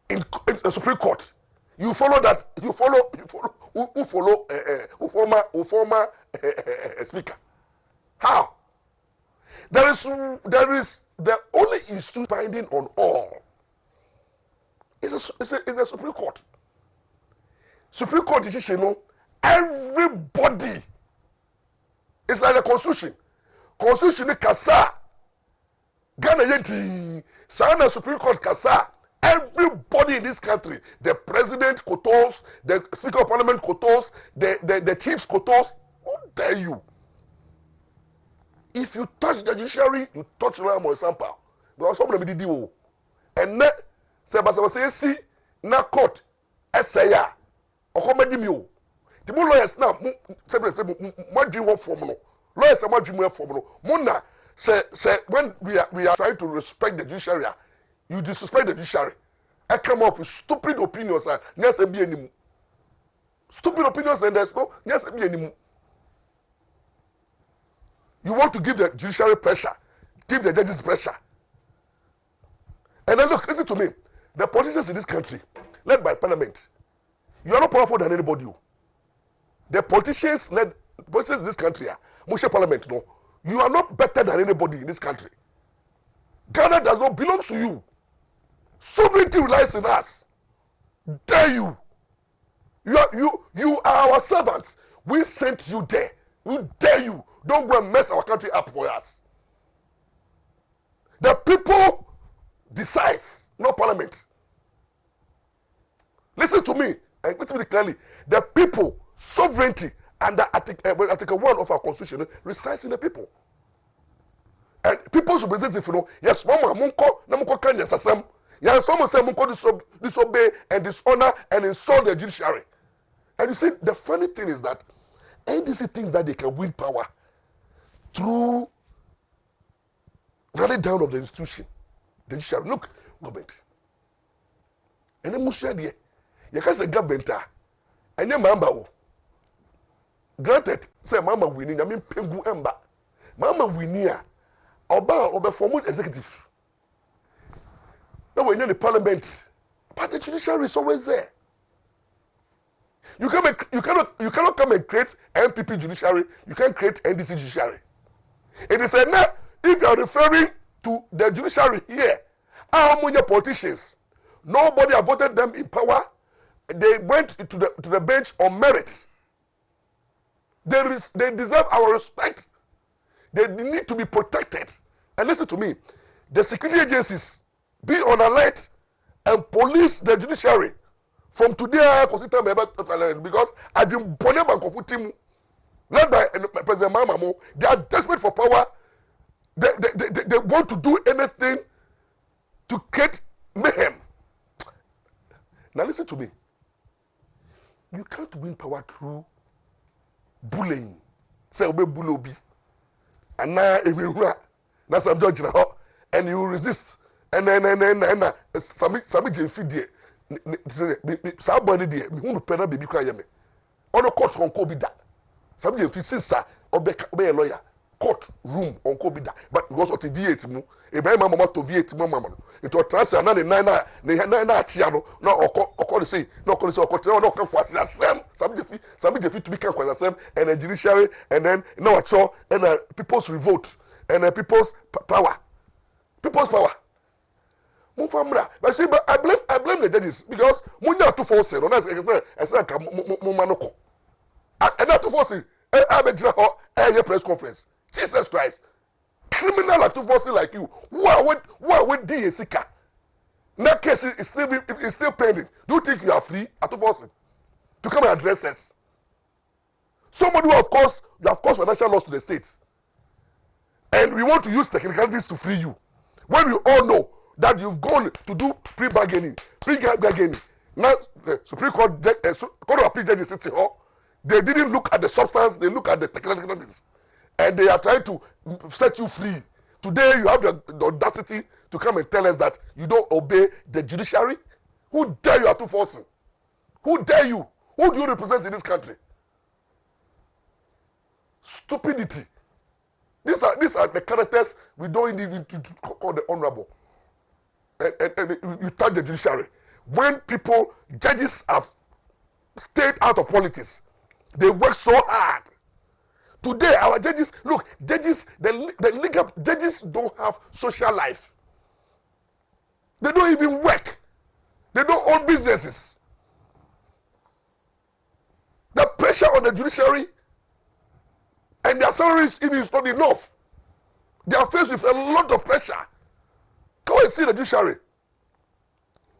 in the Supreme Court, you follow that. You follow former speaker. How? There is the only issue binding on all. Is a Supreme Court. Supreme Court decision. Everybody. It's like the Constitution. Constitution kasa. Ghana yeti. Sana Supreme Court kasa. Everybody in this country, the president quotes, the Speaker of Parliament quotes, the chiefs quotes. How dare you? If you touch the judiciary, you touch Maurice Ampaw. Because someone did do. And then, say, see, na court, essaya, or comedy mu. The more lawyers now, what dream of formula. Lawyers are what dream of formula. Mona, say, when we are trying to respect the judiciary, you disrespect the judiciary. I come up with stupid opinions and yes, be any stupid opinions and there's no yes, be any. You want to give the judiciary pressure, give the judges pressure. And then look, listen to me. The politicians in this country, led by parliament, you are not powerful than anybody. the politicians in this country, Moshe Parliament, no, you are not better than anybody in this country. Ghana does not belong to you. Sovereignty relies in us. Dare you? You are our servants. We sent you there. We dare you. Don't go and mess our country up for us. The people decides, not Parliament. Listen to me, and listen to me clearly. The people, sovereignty, under Article 1 of our Constitution resides in the people. And people's representative, yes, mama, munko can yes asem. Yes, someone say munko disobey and dishonor and insult the judiciary. And you see, the funny thing is that NDC thinks that they can win power through running down of the institution, the judiciary. Look, government. And then Mushia de, you can say government, and your mama. Granted, say mama winning, I mean pengu emba. Mama winning. Oba formal executive. Now when you're in the parliament, but the judiciary is always there. You cannot come and create MPP judiciary. You can't create NDC judiciary. It is now if you are referring to the judiciary here, how many politicians? Nobody have voted them in power. They went to the bench on merit. They deserve our respect. They need to be protected. And listen to me, the security agencies be on alert and police the judiciary from today because I've been born by Kofutim, led by President Mamamo. They are desperate for power. They want to do anything to create mayhem. Now listen to me. You can't win power through bullying. Say obe bulobi. And now Mmra, now some judge now, and you resist. And then Sami Jemfi there. Somebody there, me who pena baby cry me. On a court on Kobida. Sami Jemfi sister obe a lawyer. Court room on Kobida. But because of the V8 mu, Ibrahim mama to V8 mama. It was transfer na nine chiano. No or say no can kwasi the same. Sami Jemfi to be can kwasi the same and the judiciary and then no actual and people's revolt and people's power. People's power. Mmra. But see, but I blame the judges because munya to force no na say ka manoko. And not to force I be jira press conference. Jesus Christ. Criminal to force like you. Who are with DSika? That case is still pending. Do you think you are free at force to come and address us? Somebody who of course you have caused financial loss to the state. And we want to use technicalities to free you. When we all know that you've gone to do pre-bargaining. Now, the Supreme Court, Court of Appeal judges City Hall, they didn't look at the substance, they look at the technicalities. And they are trying to set you free. Today, you have the audacity to come and tell us that you don't obey the judiciary? Who dare you are to forcing? Who dare you? Who do you represent in this country? Stupidity. These are the characters we don't even to call the honorable. And you touch the judiciary. When judges have stayed out of politics, they work so hard. Today, our judges, look, the legal judges don't have social life. They don't even work. They don't own businesses. The pressure on the judiciary and their salaries even is not enough. They are faced with a lot of pressure. Go and see the judiciary.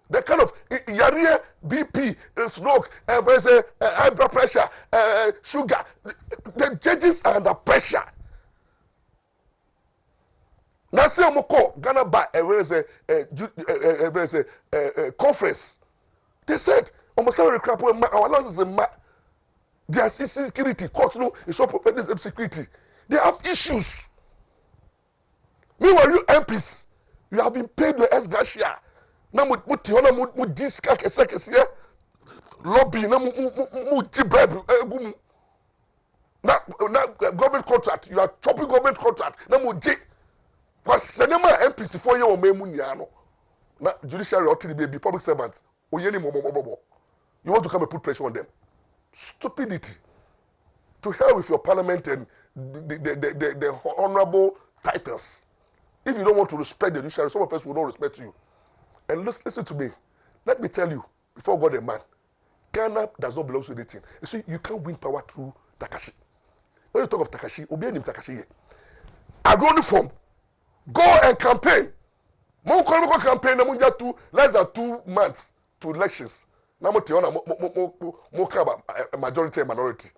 The kind of yariye, BP, stroke, high blood pressure, sugar. The judges are under pressure. Now say Ghana by a conference. They said almost salary crap our allowances in there's insecurity, court no, it's not property security. They have issues. Meanwhile, you MPs, you have been paid the ex gratia. Now mu diska kese lobby na mu bribe na government contract, you are chopping government contract na mu ji because cinema MPs for you o memu nia no na judiciary or be public servants oyeni momomobo. You want to come and put pressure on them. Stupidity. To hell with your parliament and the honorable titles. If you don't want to respect the judiciary, some of us will not respect you. And listen to me. Let me tell you, before God and man, Ghana does not belong to anything. You see, you can't win power through Takashi. When you talk of Takashi, obey him Takashi. Agroni form. Go and campaign. Mo campaign na munja to less than 2 months to elections. Na mo tiona mo kaba majority and minority.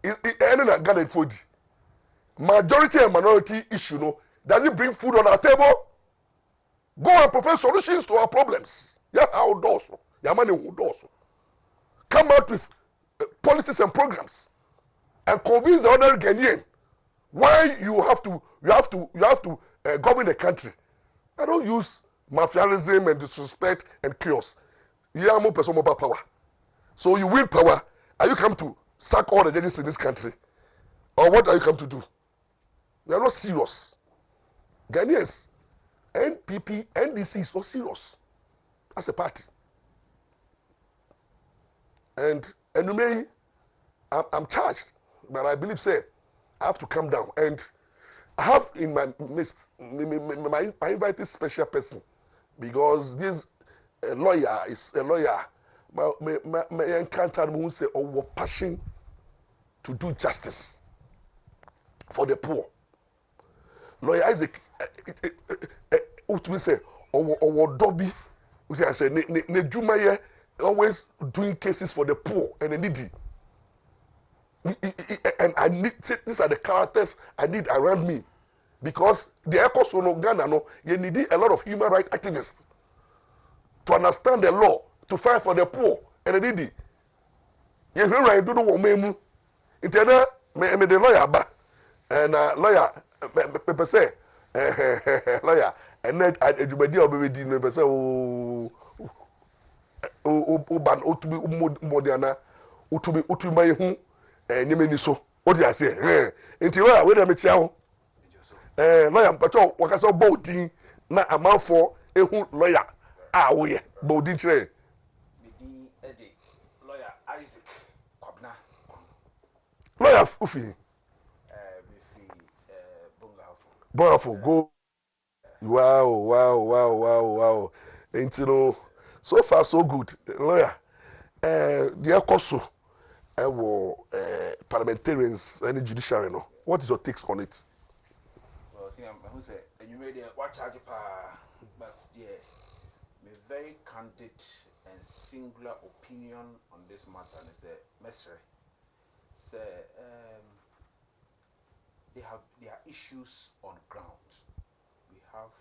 Any na Ghana fodi. Majority and minority issue no does it bring food on our table? Go and provide solutions to our problems. Yeah, how does? Yeah, money who does. Come out with policies and programs and convince the ordinary Ghanaian why you have to govern the country. I don't use mafianism and disrespect and chaos. Yeah, more person more power. So you win power. Are you come to sack all the judges in this country, or what are you come to do? We are not serious. Ghanaians, NPP, NDC is not serious as a party. And anyway, I'm charged, but I believe, say, I have to come down. And I have in my midst, my invited special person, because this lawyer is a lawyer. My encounter who say, oh, we're passion to do justice for the poor. Lawyer Isaac, say, oh, Dobby, which I say, ne always doing cases for the poor and the needy. And I need, these are the characters I need around me, because the Ecos no Ghana no, you need a lot of human rights activists to understand the law, to fight for the poor and the needy. You know, I do the woman. It's me the lawyer ba, and lawyer people say lawyer, and then everybody will be doing people say ban utumi modiana utumi mai hu nyemeni so what you say nti lawyer we dey me tia ho lawyer mpacho wakasa boldin na amanfo ehu lawyer wo ye boldin kire medi ede lawyer Isaac Kwabna lawyer ufi me fi Bongafo go wow nti no so far so good lawyer the Ekoso parliamentarians and judiciary no, what is your takes on it? well see who say and you made what charge but there my very candid and singular opinion on this matter is that Mesre say there are issues on ground. We have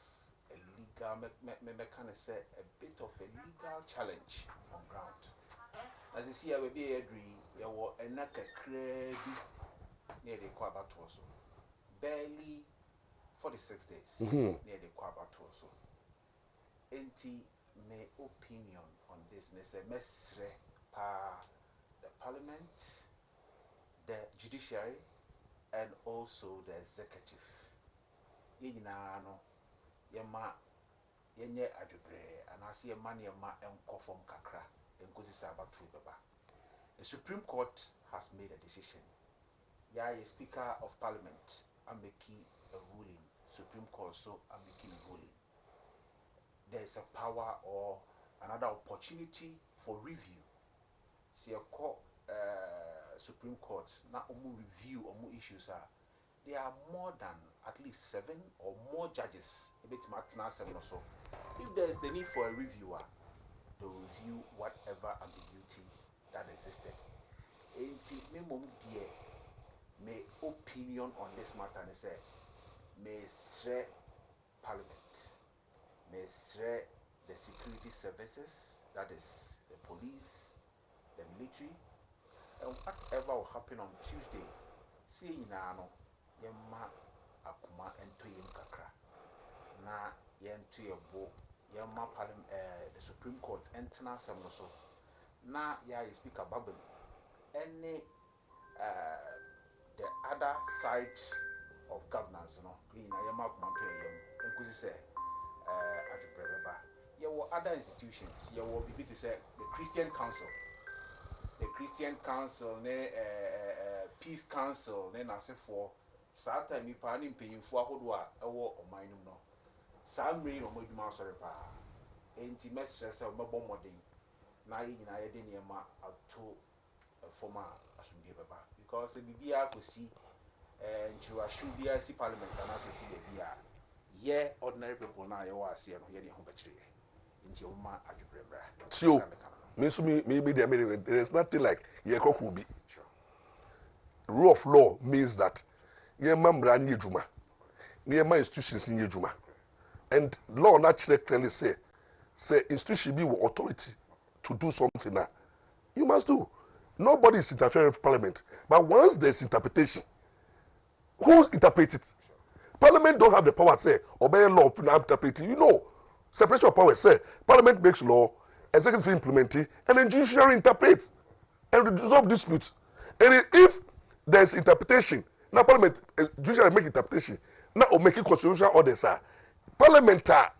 a legal me kind of say a bit of a legal challenge on ground. As you see, I will be agree. There were a naka crabby near the Quabatorso. Barely 46 days near the Quabatorso. Enti my opinion on this is a mesre pa the parliament, the judiciary, and also the executive. Yena no yema yenye adwubre anase yema ne yema enko from kakra enkosi sabatu baba. The Supreme Court has made a decision. Yeah, a Speaker of Parliament are making a ruling. Supreme Court so are making a ruling. There is a power or another opportunity for review. See a court, Supreme Court now review or issues are. There are more than at least 7 or more judges. A bit or so. If there is the need for a reviewer, they will review whatever ambiguity that existed. My opinion on this matter is say, may sre Parliament, may sre the security services, that is the police, the military, and whatever will happen on Tuesday. See no yemma akuma ento yem kakra na yentu yebo yemma Parliament the Supreme Court entena sem no so na ya Speaker Babel any the other side of governance no na yemma akuma ento yem enkuzi say adwubreba ye wo other institutions ye wo bibi to say the Christian Council ne peace council then I say for saa time mi pa ni mpanyinfo ahodo a ɛwɔ ɔman no no saa mmiri no mo adwuma asɔre pa enti mesrɛ sɛ ɔbɛbɔ mmɔden na yɛ nyinaa yɛde nneɛma ato form a asomdie bɛba because bibia akɔsi nkyerɛwahyew biara si parliament anaasɛ si baabi a yɛ ordinary people na yɛwɔ aseɛ no yɛde ho bɛkyerɛ nti ɔma adwebrɛbrɛ tio there is nothing like yekokubi. Rule of law means that Mmra ni ejuma, institutions ni ejuma, and law naturally clearly say institution be with authority to do something now. You must do. Nobody is interfering with parliament, but once there's interpretation, who interprets it? Parliament don't have the power to say obey law to interpret it. You know, separation of powers say parliament makes law, executive implement it, and then judiciary interprets and resolve disputes. And if there's interpretation, now parliament judiciary make interpretation, now or make constitutional orders are parliament are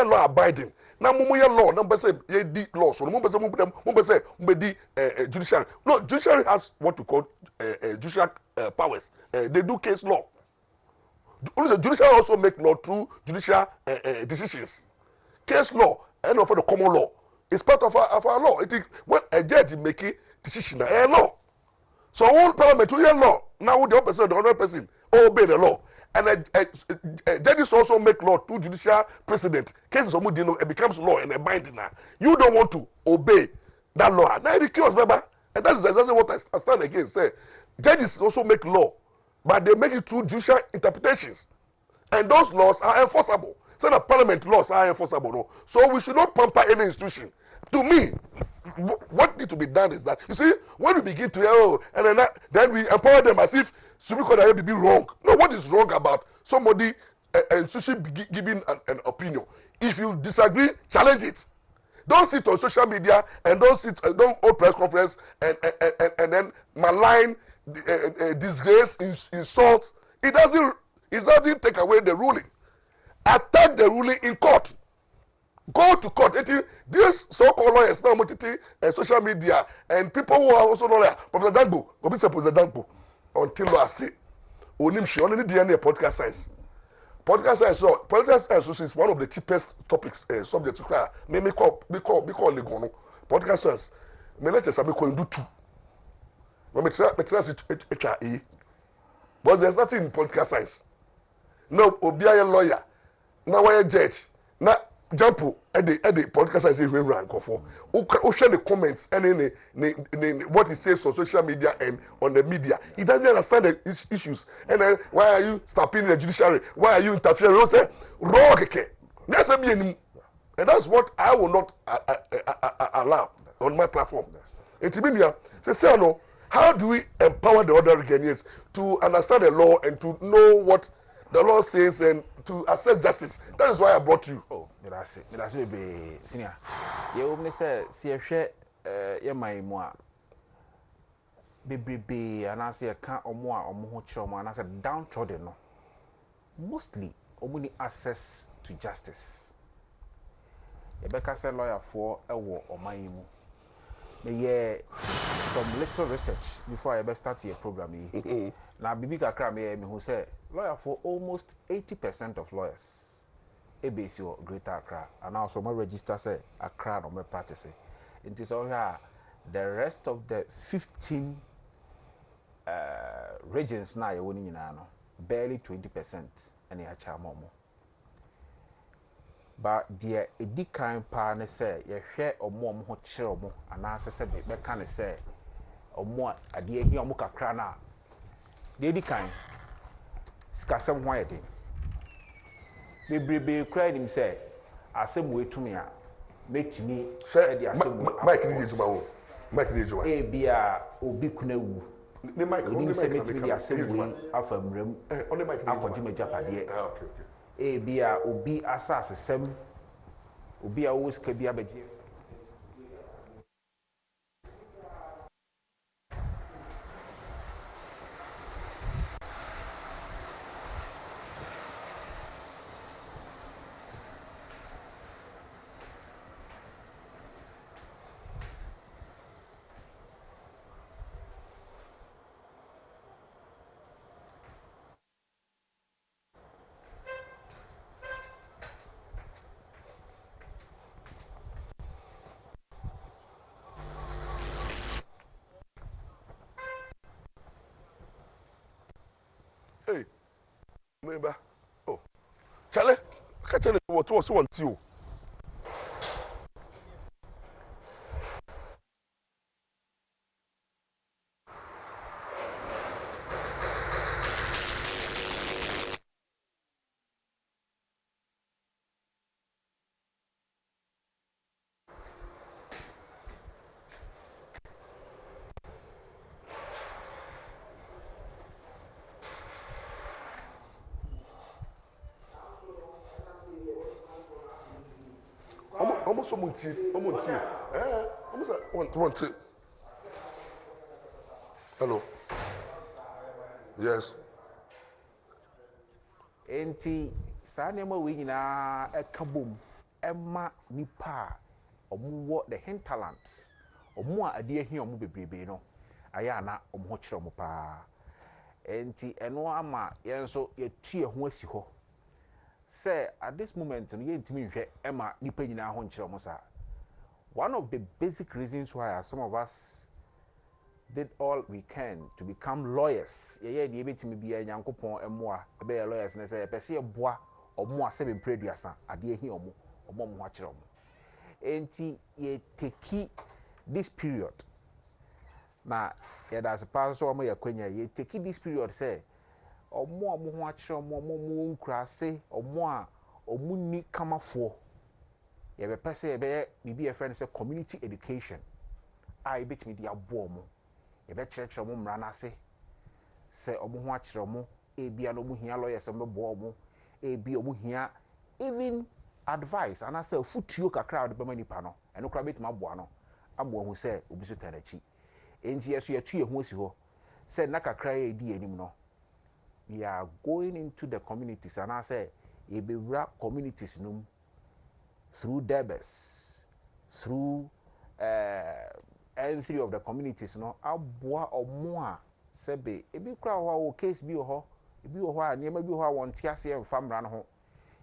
law abiding. Now mumu law number say di law so mumbe say di judiciary. No, judiciary has what we call judicial powers. They do case law. Only the judiciary also make law through judicial decisions. Case law and for the common law is part of our law. It is when a judge make a decision a law. So all parliament will hear law. Now the opposite, the other person obey the law. And judges also make law through judicial precedent. Cases of Mudino, it becomes law and a binding. You don't want to obey that law. Now it kills, remember? And that's exactly what I stand against. Say, judges also make law, but they make it through judicial interpretations. And those laws are enforceable. So the parliament laws are enforceable. No? So we should not pamper any institution. To me, what needs to be done is that, you see, when we begin to hear, and then we empower them as if Supreme Court may be wrong. No, what is wrong about somebody institution giving an opinion? If you disagree, challenge it. Don't sit on social media and don't hold press conference and then malign, disgrace, insult. It doesn't take away the ruling. Attack the ruling in court. Go to court. These so-called lawyers now, social media, and people who are also not there. Professor Dangbo, Professor Dangbo, until I say, Onimshi, only DNA political science. Political science is one of the cheapest topics, subject to clear. Me call Legono. Political science. Me let us do two. When me try it, but there's nothing in political science. No, Obi a lawyer. Now why a judge? Now jump at the political science is very rank for. Who share the comments and what he says on social media and on the media. He doesn't understand the issues. And then why are you stopping the judiciary? Why are you interfering? You say wrong. That's a and that's what I will not allow on my platform. It's been here. Say no. How do we empower the other Ghanaians to understand the law and to know what the law says and to assess justice? That is why I brought you. Oh, that's it. Senior. You open say see share my moi. Be and I say can't or more or more trauma and I said downtrodden no. Mostly only access to justice. Rebecca said lawyer for a war or my emo. Me some little research before I ever start your program. Now, Bibi Kakra me who say lawyer for almost 80% of lawyers. ABC or Greater Accra, and also my register say Accra no me practice. It is all here. The rest of the 15 regions now you winning no barely 20%, and you have more. But the edi kan pa ne say ye hwe omo ho kire omo ana se be ka ne say omo ade ahi omo kakra na the edi kan skasem ho ayede bebrebe kra nim say asem we tumi a metumi Say de asem Mike ni ejuma wo. Mike ni ejuma. e bia obi kuna wu Ni Mike ni say metumi de asem we afa mram only Mike ni akoti majapade okay. e bia obi asase sem obi a wo ska bia beje what was want you. Almost want you. Almost want to. Hello. Yes. Enti saa nneɛma wei nyinaa ɛka bom ɛma nipa a ɔmo wɔ the hinterlands ɔmo a adeɛ hi ɔmo bebrebe no ayɛ ana ɔmo ho kyerɛ ɔmo paa enti ɛno ama yɛn nso yɛtu yɛn ho asi hɔ sɛ at this moment no yɛntumi nhwɛ ɛma nipa nyinaa ho nkyerɛ ɔmo saa one of the basic reasons why some of us did all we can to become lawyers. Yeye de ebetimi bia Nyankopon emoa ebe lawyers na say pese eboa omo asebe mpreduasa ade ehi omo mo ho akere omo. Enti ye take this period. Na ye da se pa so omo ye kwanya ye take this period say omo ho akere omo mo nkura se omo a omo ni kamafo. Ye be pese ye be bibi e friend say community education. A ebetimi dia bo omo. Ebe kyerɛkyerɛ mo mmra n'ase sɛ ɔmo ho akyerɛ mo ebia no mo hia lawyers mo bo ɔmo ebia ɔmo hia even advice ana sɛ futuo kakra ɔde bɛma nipa no ɛno kora betuma aboa no abo hu sɛ obi so tanachi enti yeso yetu ye ho asi hɔ sɛ na kakra ye di anim no we are going into the communities ana sɛ ebewura communities num through debes through N3 of the communities no aboa omo a sebe ebi kura ho case bi ho ebi ho a niema bi ho a wonte ase emfa mra no ho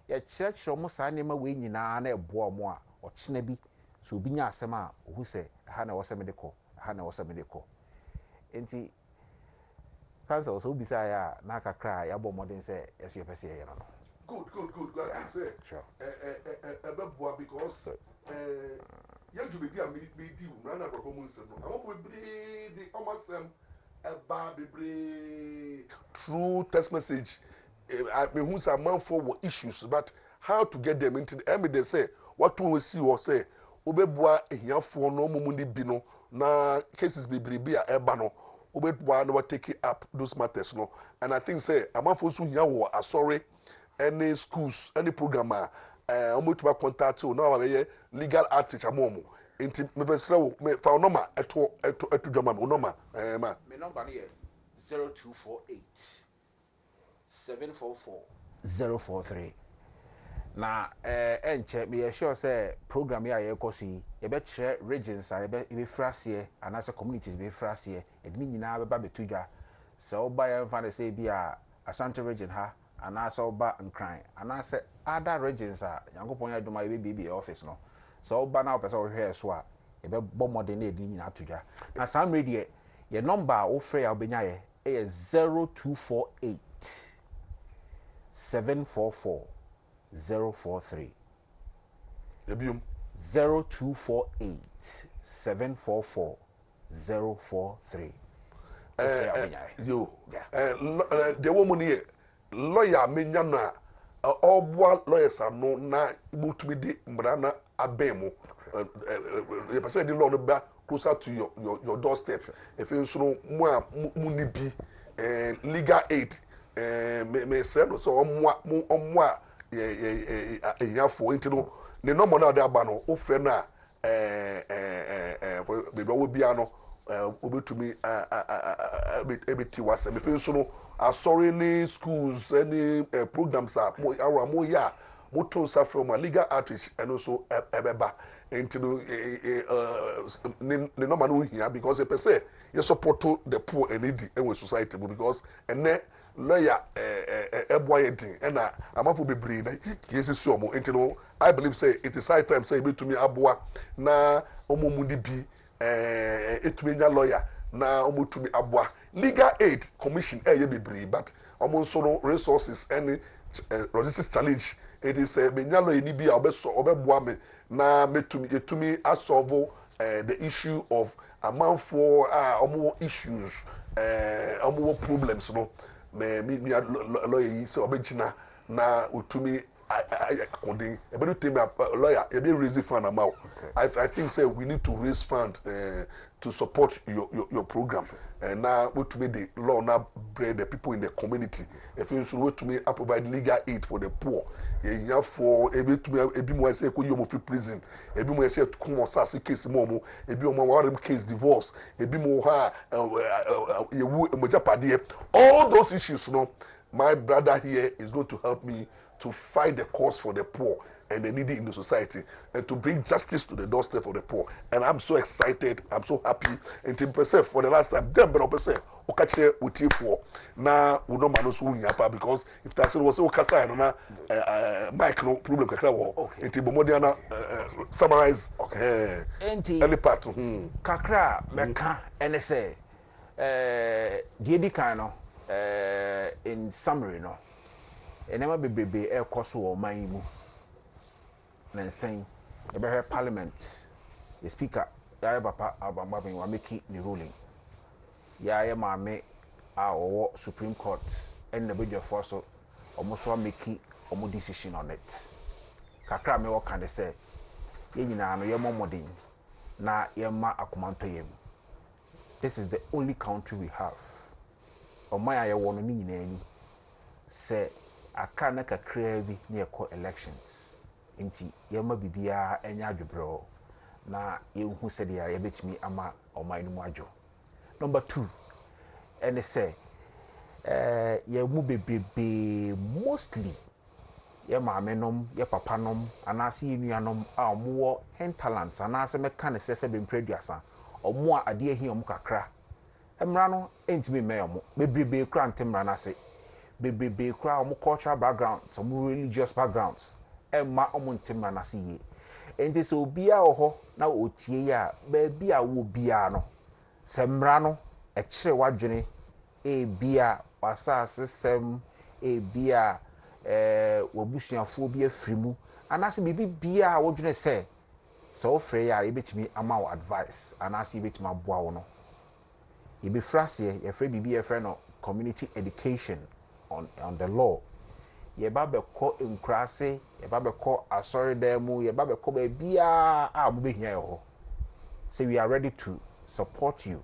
ye kyerɛkyerɛ mo saa niema we nyinaa na eboa omo a ɔkyena bi so obi nya asɛm a ohu sɛ ha na wɔsɛ me de kɔ ha na wɔsɛ me de kɔ enti kansa so obi sa ya na kakra ya bɔ modern sɛ yeso ye pese ye no Good. I think say sure. Ebeboa because you be there me di Mmra na Abrabo Nsem no. I want to be the omasem eba bebre through text message. I mean who's a man for issues but how to get them into the they say what we see or say obeboa ehiafo no mumundi bi no na cases bebre bi a eba no obeboa no take it up those matters no and I think say a man for so hia wo asori any schools any programmer omo to contact you now we legal outreach amomo enti me be sra wo me fa number eto dwama me number ma me number here 0248 744 043 na enche me sure say program ya ye kosi ye be kire regions a ye be frase and as communities be frase edni nyina be ba betudwa se oba ye fa na say bi a Ashanti region ha and as oba Nkran and as other regions a Nyankopon ya duma ye be office no so oba na person hwe so a ye be bo modern na edni nyina atudwa na sam radio ye number o frɛ ya obenya ye 0248 744 043 Ebium 0248 744 043 yo the woman here lawyer menya na obwa lawyers ano na ibutumi di Mmra na abemo the person the law no ba closer to your doorstep if you so mu ni bi legal aid me say no so omwa yafo into no ne no mo na da ba no o frɛ na be wo bia no obetumi ebeti wase me fin so no asori ni schools any programs are mo ya mo to sa from a legal outreach and also ebeba into the normal no here because a per se you support the poor and needy in society because and lawyer eboyedin and amafo bebre na kesi so mo into no I believe say it is high time say betumi aboa na omomudi bi etumenya lawyer na omotumi aboa legal aid commission ye bebre but omo so no resources any logistics challenge it is menyalo eni bi a obeboa me na metumi asolve the issue of amanfo omo issues omo problems no me lawyer yi say obegina na utumi according about tell me lawyer e be raise fund amount. I think say we need to raise fund to support your program and now to me the law now bring the people in the community if you should to me provide legal aid for the poor you for able to me ebi mo say ko yomo free prison ebi mo say come on say case mo ebi mo warem case divorce ebi mo ha yewu mojapade all those issues no my brother here is going to help me to fight the cause for the poor and the needy in the society and to bring justice to the doorstep of the poor. And I'm so excited, I'm so happy. And to myself for the last time, then but I okache with you for now we don't manage to because if that's was okasa and Mike no problem kakra wo. Okay. Nti bomodiana summarize any part kakra meka ene say di kan no in summary no enema bebebe e koso wo man mu Nsem ebe parliament the speaker ya papa Abrabo wa make the ruling ya maame a owo supreme court and the bidjo for so almost make omo decision on it kakra me what can they say ye nyina no ye momodin na ye ma akomanto yem. This is the only country we have omaya ye wono ni nyina ani say aka na kakra bi na ye elections inti yema bibia enya adwebro na yehu sede ya yebetimi ama oman mu adwo. Number 2 and say ye mu bebebe mostly ye maamenom ye papanom anase ye nuanom a omo hinterlands anase meka ne sese bempreduasa omo a ade ahi omo kakra Mmra no entimi meyomo bebebe kra ntemra na se bebebe kra omo cultural backgrounds omo religious backgrounds Emma omuntima na siye enti so bia oho na otie ya ba bia wo bia no se Mmra no e kire wadwene e bia wasase sem e bia wobusuafo bia frimu anase bibi bia wodwene se ofre ya ebetimi ama wo advice anase ebetimi aboa wo no ebe frase ye frɛ bibi ye frɛ no community education on the law ye ba be ko nkrase ye ba be ko asori demu ye ba be ko ba bia a mo behia ye ho. So we are ready to support you.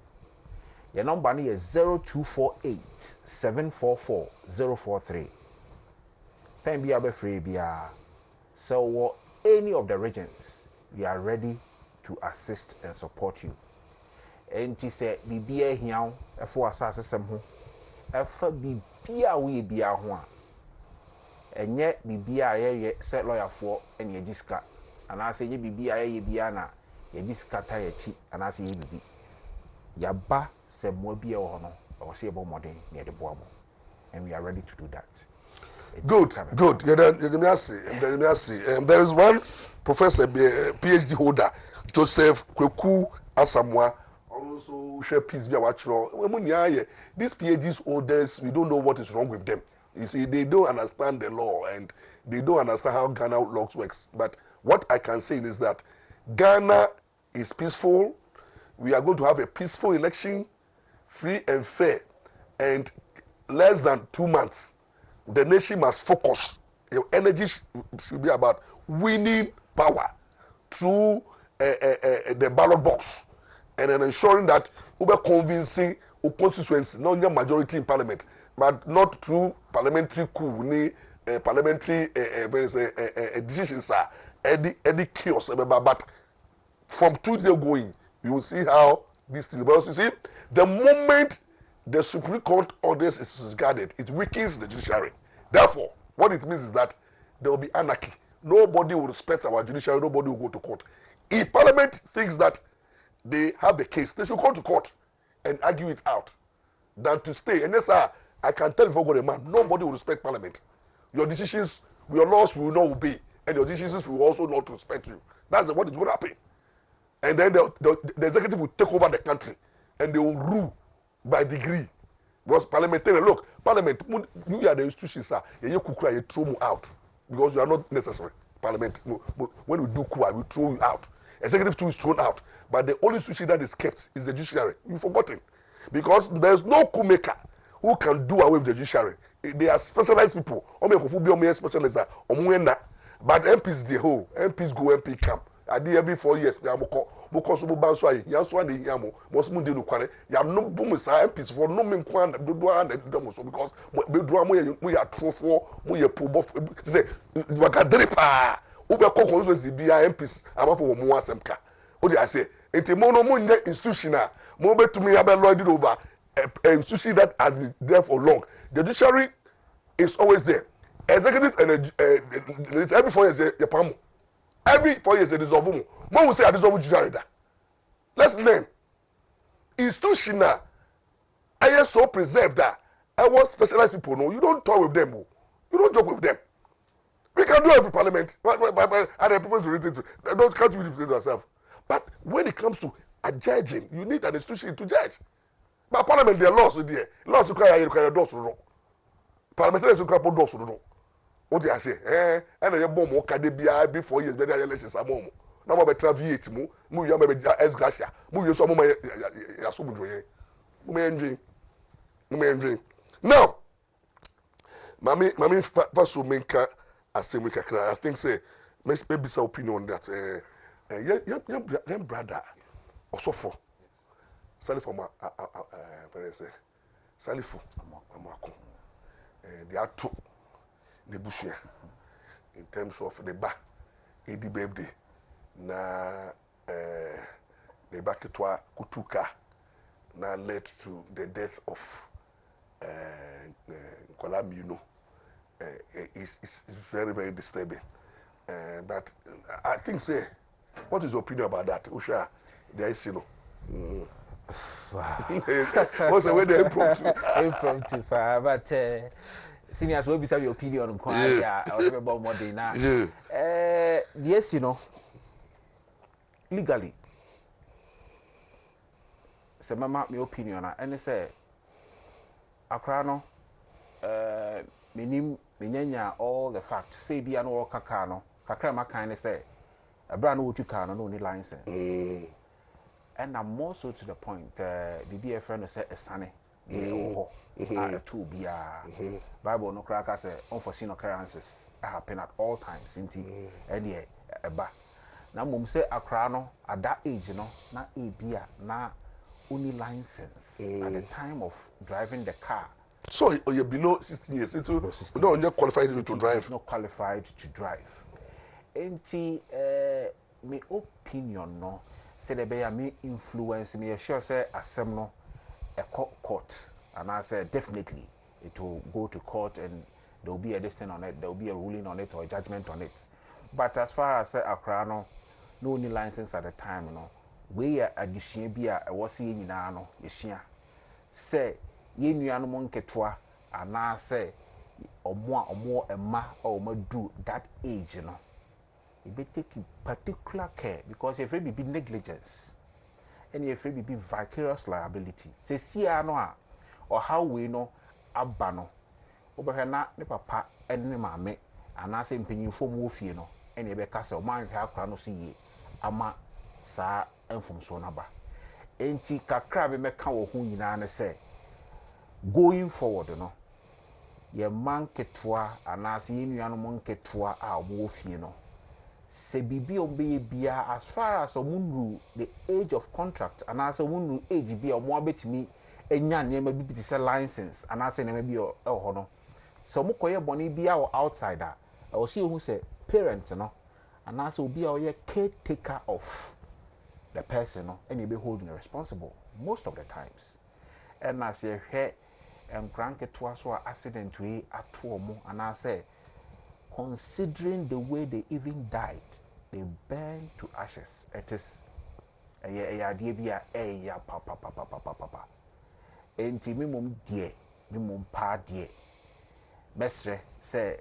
Your number is 0248 744 043. Time be abe free bia. So any of the regions we are ready to assist and support you. Enti say bibia hiaw efo asase sem ho efa bibia we bia ho a enye bibia ye se lawyer for enye diska anase enye bibia ye bia na ye diska ta ye chi anase ye bibi yaba se mo bia ho no o se ebo modern near the boamo and we are ready to do that. Good. There is one professor, PhD holder, Joseph Kweku Asamoah, also share peace be these PhD holders, we don't know what is wrong with them. You see, they don't understand the law and they don't understand how Ghana law works. But what I can say is that Ghana is peaceful. We are going to have a peaceful election, free and fair, and less than 2 months. The nation must focus. Your energy should be about winning power through the ballot box and then ensuring that we are convincing our constituency, not only majority in parliament, but not through parliamentary coup, parliamentary decisions are any chaos. But from Tuesday going, you will see how this thing. But you see, the moment the Supreme Court orders is disregarded, it weakens the judiciary. Therefore, what it means is that there will be anarchy. Nobody will respect our judiciary. Nobody will go to court. If Parliament thinks that they have the case, they should go to court and argue it out than to stay. And yes, I can tell you for God, man, nobody will respect Parliament. Your decisions, your laws will not obey, and your decisions will also not respect you. That's what is going to happen. And then the executive will take over the country, and they will rule by degree. Because parliamentarian, look, Parliament, you are the institutions, you throw them out. because you are not necessary. Parliament, when we do coup, we throw you out. Executive too is thrown out. But the only institution that is kept is the judiciary. You've forgotten. Because there's no coup maker who can do away with the judiciary. They are specialized people. But MPs the whole. MPs go, MP come. I did every 4 years. Because of Banswai, Yanswan, the Yamo, was Mundi Nuquare. You have no boom MPs for no men quan, because we are true for we are poor. Say, you are Gadripa. Uber Cocos, the MPs, I'm for Moasemka. What did I say? It's a monomoon institutional. Move to me, I've been lorded over a institution that has been there for long. The judiciary is always there. Executive and every 4 years, every 4 years, it is of whom. One will say, I dissolve judiciary. Let's learn. Institutional. I am so preserved that I want specialized people. No, you don't talk with them. You don't joke with them. We can do every parliament. Other people can't do it themselves. But when it comes to judging, you need an institution to judge. But parliament, there are laws there. Laws require doors to wrong. Parliamentarians require doors to wrong. What do I say? And I bomb or Cadebia before years, better lessons are more. Now I'm better V8 mu ya maybe as Gracia. Move your some yasumudre. Umendring. Now, Mammy Vasu Minka Asemika. I think say maybe some opinion on that. Young brother also for Sally for my Sally for Amako. There are two the bushia in terms of the back 80 birthday na the back to kutuka na led to the death of Kwalam, you know, is very, very disturbing. But I think, say, what is your opinion about that? Usha, there is, you know. What's the way the impromptu? Impromptu, but seniors will be some your opinion on Kwame. I was about more than now. Yes, you know, legally. So, my opinion, and they say, Akrano, Minya, all the facts, say, be an old cacano, Kakrama kind of say, a brand new Chicano, no need license. And I'm more so to the point, the friend said, a sunny, two be a Bible no crack as unforeseen occurrences happen at all times, and yeah, a ba. Now, mum say Akrano at that age, you know, not a beer, na only license at the time of driving the car. So you're below 16 years. No, you're qualified to drive. Not qualified to drive. Enti my opinion no say the be me influence me sure say asem no a court and I say definitely it will go to court and there will be a decision on it, there will be a ruling on it or a judgment on it. But as far as say Accra no only license at the time no we are addition bi a was see nyina no yeshia say ye nuanu mo nketwa ana say omo emma or do that age no you be taking particular care because if it be negligence and if it be vicarious liability say see no or how we know abano obehena ne papa ene maame ana say mpanyinfo mu ofie no ene be ka say o man hwa akra no so ye ama sa enfum so na ba enti kakra be meka wo hu nyina ne say going forward no ye man ketwa ana say nuanu mo nketwa a omo ofie no se bibi ombe bia as far as omunru the age of contract and as omunru age bia omo abetimi enya nyema bibi ti say license and as nyema bi e ho no so mo koye boni bia o outsider e o see who say parent no and as obi a ye caretaker of the person no and you be holding responsible most of the times and as ye hwe cranketo so accident we atomo and I say considering the way they even died, they burned to ashes. It is a idea be a papa. Enti mimum die, mimum pa die. Mestre say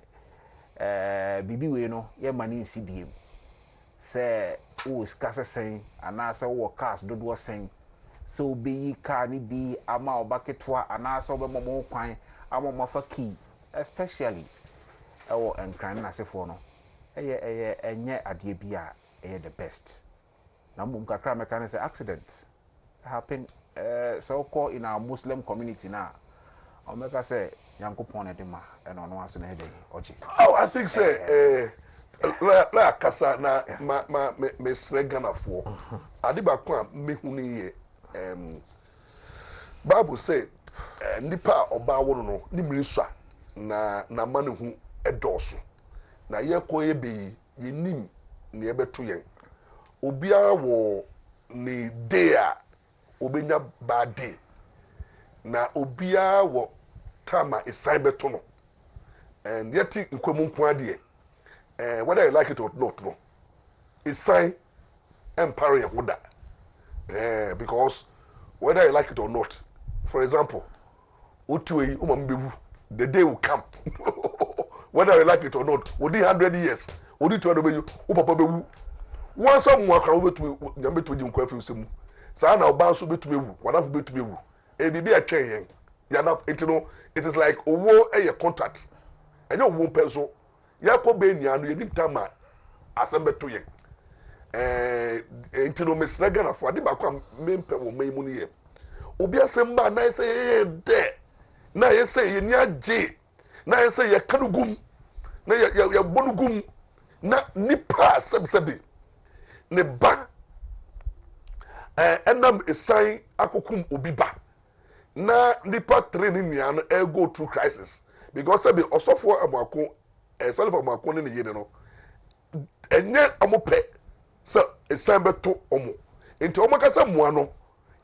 bibi we no ye mani si biem. Say o skase sen anasa wo cars dodo sen. So be car ni bi ama obaketwa anasa obemmo kwan ama mafa key especially ɛwɔ nkran na asefo no enye ade bi a the best na mbom kakra meka ne say accident happen so call in our Muslim community na o meka say yankopon ne dema and ono aso na hede oje. Oh, I think say la kasa na me sregana for ade ba ko a mehunu ye Bible say nipa oba wo no ni mirisua na mane hu edoso na ye ko ye be ye nim ne ye beto yen obia wo ni day a obenya bad day na obia wo tama esan beto no and yet nkwamu nko ade whether you like it or not no esan empire ye hoda because whether you like it or not, for example, the day will come. Whether you like it or not, within 100 years, within 200 years, once someone can over to Yambe to Jim Quafu, Sana Bansu be to me, one of be to me. A baby a train, Yanap, it is like a war a contract. And you won't pencil. Yako Benya, you need time assemble to you. Intino mesnagana for adi bakwa mempe wo memu ne ye obi asemba na say de na ye say ye ni age na ye say ye kanugum na ye bonugum na nipa sebsebi ne ba enam esan akokum obi ba na nipa training nia no go through crisis because sebi osofo amako self amako ne ye no enye amope so esambe to omo into omo kasa moa no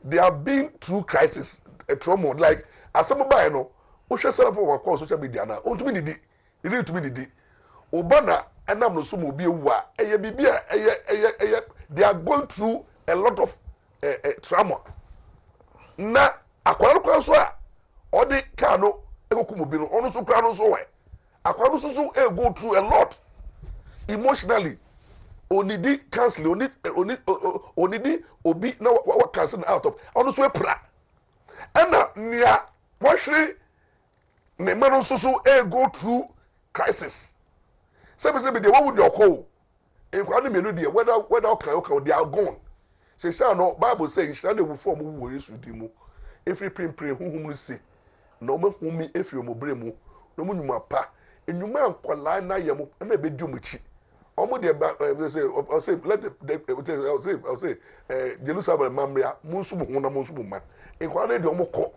they have been through crisis a trauma like asem buy no wo hwe self for call social media na ontumi didi ili tumi didi obana enam no so mo bi ewu a eye bibia eye they are going through a lot of trauma na akwara kwa so a odi ka no ekokum obi no ono so kwa no so we akwara no so go through a lot emotionally onidi cancel onidi obi na wa cancel out of ono so pra ana nia wahwe ne mano so go through crisis sebi dey what would your call kwa no menu dey whether okay they are gone say shall no Bible say shall no form wo Yesu di mu every pray huhum si no me humi efiri mo bre mu no mu nyuma pa enyuma ankwala na yemo na be di omuchi omo de say let the say Jerusalem Mmra munsu bu hona munsu bu ma ekwa na de omo ko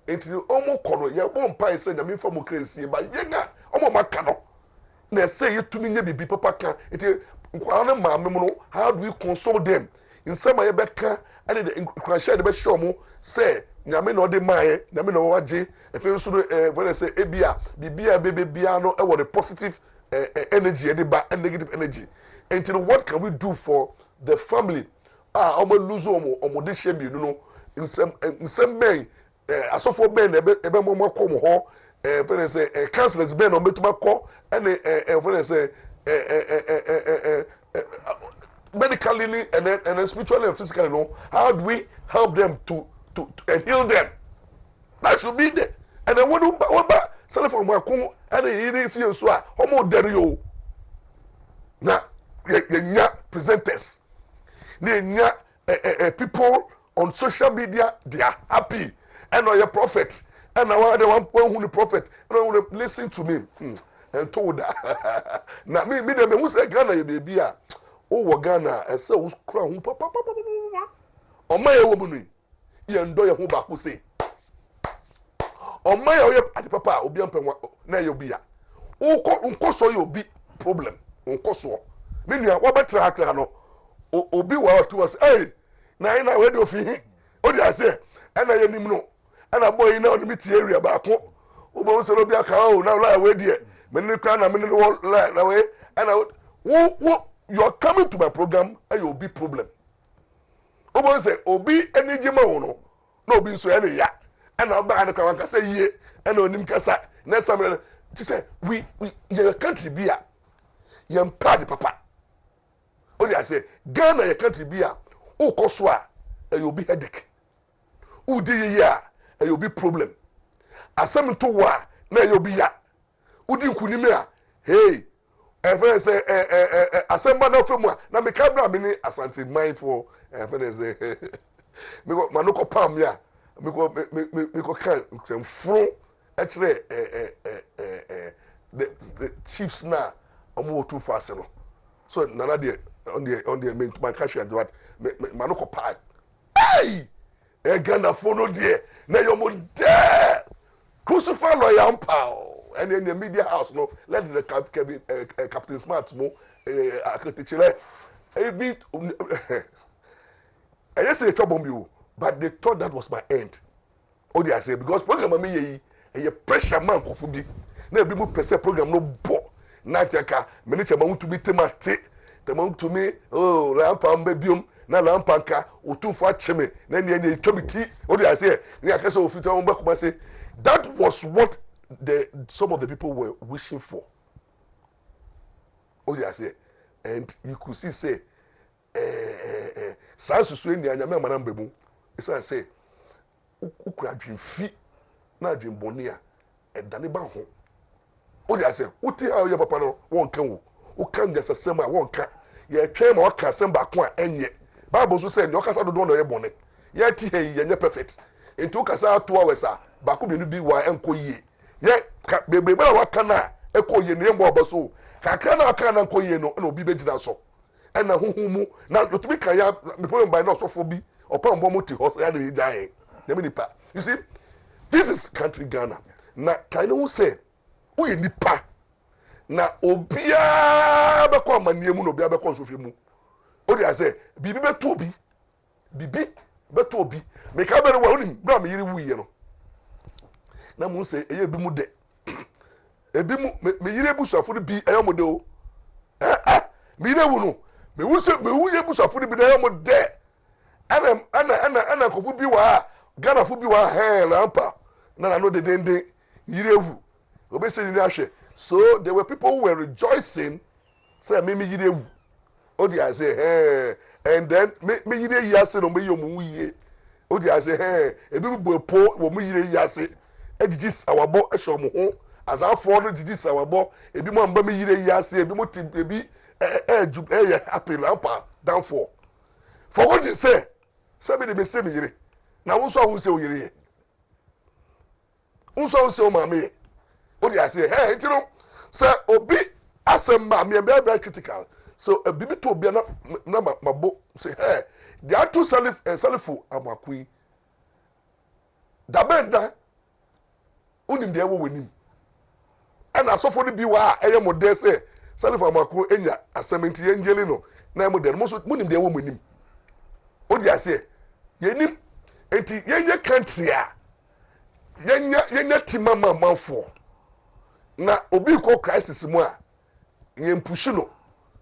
enti omo ko no ye bon pai say nyame fa mo krensie ba yenga omo maka no na say yetumi nya bibi papa ka enti nkwa na ma me no how do we console them Nsem ye beka ane de nkwa share de be show mo say nyame na ode maaye nyame na waje efe so when say ebia bibia bebia no e wo the positive energy and negative energy. And what can we do for the family? Omo lose omo de shame you know in some men asofo ben ebe mo kom ho when say counselors ben o betuma ko and when say medically and spiritually and physically no how do we help them to heal them? That should be there. And then when self from akon and he feel so homo derio na nya presenters nya people on social media they are happy and your prophet and now the one who the prophet and listen to me and told that na me dem who say Ghana ye baby a o wo Ghana e say wo kra hu papa o ma ye wo mu ni ye ndo ye hu ba ko say Omaya oye adi papa obi ampe na ye obi ya unko so ye obi problem unko so me nua wa betra akra no obi wa to us na we do fi o di ase na ye nim no na boy na on meet area ba ko obo so obi aka o na la we die me ni kra na me ni la we na you are coming to my program and you obi problem obo say obi eniji ma wo no na obi so ene ya and now back and can say ye and onim kasa next time to say we your country be a yam party papa only I say Ghana your country be a o koswa and you be headache u di ya and you be problem asem to wa na you be ya udi nkunimi a hey friend say asemba na femu na me kabra me ni asante mind for friend say me go manoko pam ya me go kan sem fro actually the chiefs na omo too fast no so nana de on the main my cash and what manoko pa hey Ghana for no dear na yo mo there crucify lawyer Ampaw and in the media house no let the Captain Smart mo aketechire ebi I just say trouble me but they thought that was my end. Oh they say because program me ye pressure man kofu bi na ebi mo pese program no bo na jaka me ne chama WONTUMI temate tema WONTUMI oh lampa mbebiom na lampa nka otumfo acheme na ne twamiti oh they say ne akase ofita won bakoma say that was what some of the people were wishing for. Oh they say and you could see say sansusu eni anyame manamba mu isa say ukura dwen fi na dwen bone a edane ba ho o dey say uti a ye papa no won kan wo o kan just asem a won kan ye twen ma o kan asem ba ko a enye bible so say no kasa do no ye bone ye ti he ye nye perfect into kasa 2 hours a ba ko benu bi wa enko yie ye bebe bela wa kan a eko ye ne mbo obaso kakra na kan na enko yie no na obi begina so ena huhumu na WONTUMI kan ya me problem by no so for bi opan bo moti ho ya de jai nipa. You see, this is country Ghana. Na kind of say, we nipa. Na obia be kwa maniemu no obia be kwa sofi mu. O dey say, bibi be to bi. Bibi be to bi. Me ka be no wa onim, bra me yiri wuye no. Na mu say eye bi mu de. Ebi mu me yiri busuafo bi eyo mo de o. Me yiri wu no. Me wu se me wuye busuafo bi na eyo mo de. Ana kofu bi wa Ghana fu bi wa lampa na no de dende yirewu obese ni ahwe so there were people who were rejoicing say me yirewu odi I say and then me yire yase no me yomu yiye odi I say ebi bu epo wo mu yire yase ejiji awabo ehwo mo ho azafo no jiji awabo ebi mo amba me yire yase ebi mo ti ebi happy lampa down for what you say me de say me yire na wonso ahun se oyire wonso se o mame o dey say ntino say obi asem ma me very critical so bibi to obi na mabo say they are too salifu amakui da benda unim de wo wanim ana asofo no bi wa eye mo de say salifu amaku enya asementi yenjeli no na mo de mo so munim de wo manim o dey say yenim enti yenye country a yenye timama manfo na obi ko crisis mu a yen push no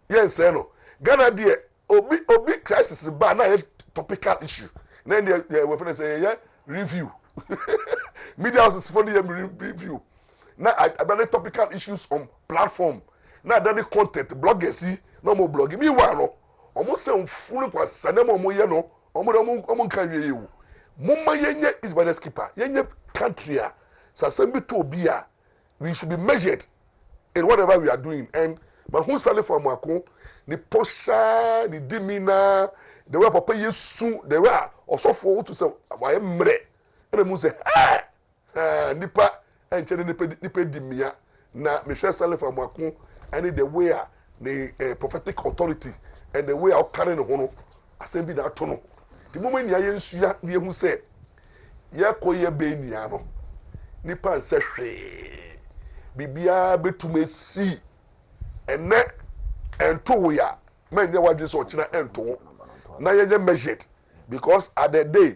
yen say no Ghana de obi crisis ba na topical issue na we fit say review media houses for the review na about topical issues on platform na that content bloggers no more blogging me wa no almost say full kwa sanema mo ye no omo kan wie yewu mumma yenye is by the skipper yenye country a sasembi to obi a we should be measured in whatever we are doing and but who sale for amako the posture the demeanor the way papa yesu the way osofo to say why Mmra and mu say nipa enche nipa dimia na me hwe sale for amako and the way the prophetic authority and the way I carry no ho no asembi na to no the moment ya yensua na ehu say ya koye be nia no nipa nse hwe bibia betumesi ene ento ya menye wadwe so kina ento na yenye measured because at the day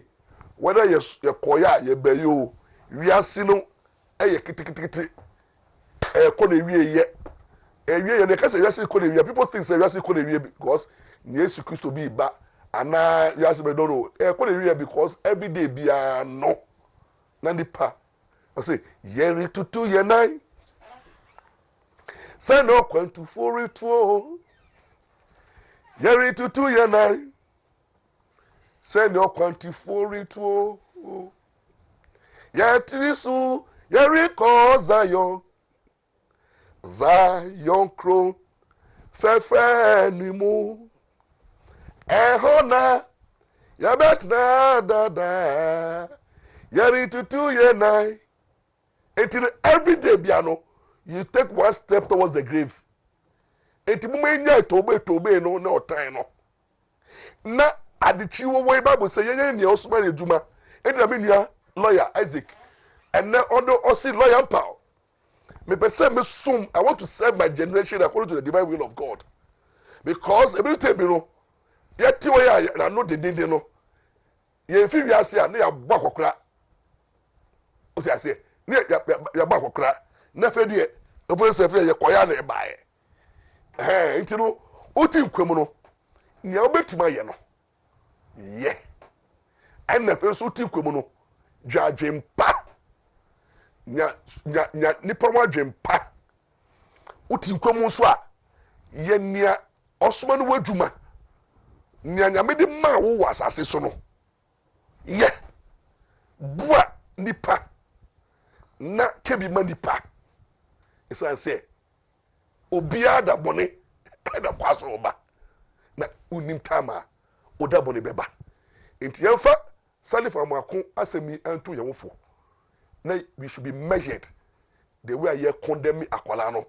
whether you koya ye bayo wiase no eye kitikiti ko na wie ye ne kase wiase ko na wie people think say wiase ko na wie because Jesus Christ be ba ana wiase be don't know ko na wie because every day bia no na nipa I say yeri tutu ye nai say no kwantu for it wo yeri tutu ye nai say no kwantu for it wo yetirisu yeri ko Zion Zion crown fefe ni mu ehona ya betna dada yari tutu ye nai until every day biano you take one step towards the grave enti mu menya tobe no na otan no na adichi wo Bible say yenye ni osuma ne djuma enti na menua lawyer Isaac and now ondo osi lawyer Ampaw me pese me sum I want to serve my generation according to the divine will of God because every time you know yeti wo ya na no de no ye fi wiase a na ya bọ akokra o say say na ya bọ akokra na fe de o bo se fe ye koya na e baaye nti no oti nkwam no nya obetuma ye no ye na fe so oti nkwam no dwadwempa nya nipa wa dwempa oti nkwam so a ye nia osoma no wadwuma nya nyamede ma wo wasase so no ye bua nipa na kebi ma nipa isa se obia da bone da kwaso oba na unim tama oda bone beba enti yemfa salifa amako asemi anto yewofo na we should be measured the way I condemn akwala no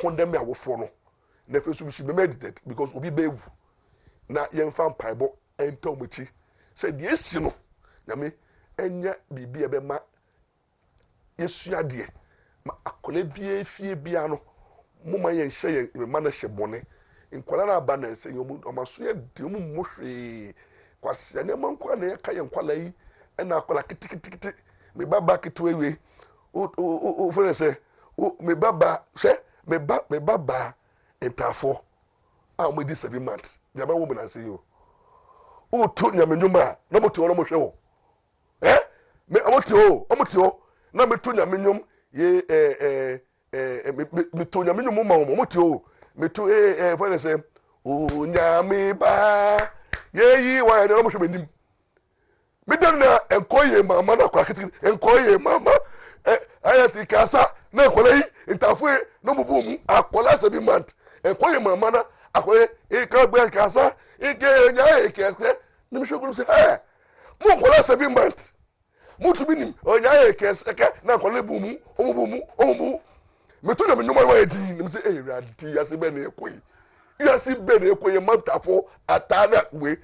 condemn awofo no na fe so we should be meditated because obi bewu na yemfa mpaibo ento mochi say the esi no nyame enya bibia be ma yesu ade ma akole bia fie bia no moma ye hye ye ma na hye bone nkwala na aba na say o maso ye de mu mohwe kwase ne manko na ye ka ye nkwala yi na akwala kitikiti me baba kitwewe o fere say me baba say me baba entafo a mo di 7 months ya ba wo me na say yo o to nyamenyuma na mo to no mo hwe wo me amoti o na me to nyamenyum ye me to nyamenyum ma mo moti o me to fere say o nyame ba ye yi wa ya no mo hwe benim me dan na enkoye mama na kwa kiti enkoye mama ayati kasa na enkola yi ntafo no mo bom akola 7 months enkoye mama na akola ka gbe kasa ike nya ekese na me shogulu say mo enkola 7 months mo to binim onya ekese na akola bom omu me to na me nyoma wa edi me say radi yase be na ekoyi yase be na ekoyi mantafo atada we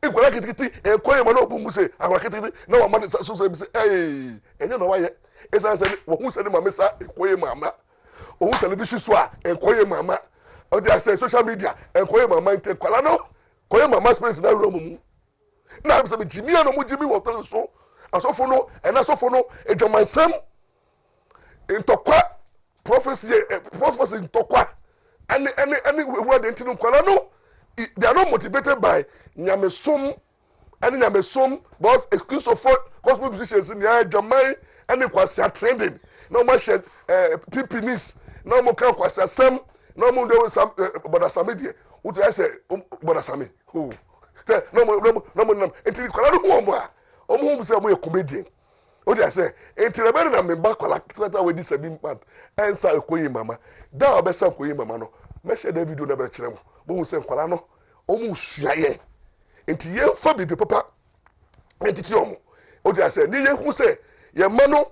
ikwala kitikiti enkoye ma na obumu se akwala kitikiti na wa ma so se bi se enye no wa ye esa se wo hu se ni mama sa enkoye mama o hu television so a enkoye mama o dey say social media enkoye mama inte kwala no koye mama spirit na ro mu na bi se bi jimi no mu jimi wo tele so asofo no ena asofo no edwomansem intokwa prophecy intokwa any word intinu kwala no they are not motivated by nyamesom and nyamesom boss excuse of gospel musicians in the Jamai and the kwasa trending no much pipinis no more kan kwasa sam no more do some but samedi what I say but sami who no more until kwala no mo a omo say mo e comedian what I say until be na me ba kwala twata we di 7 months ensa ekoyi mama da obesa ekoyi mama no me share the video na be kire mo bo se nkwala no omu suaye enti ye fa bibi papa enti ti omu o ti ase ni ye hu se ye ma no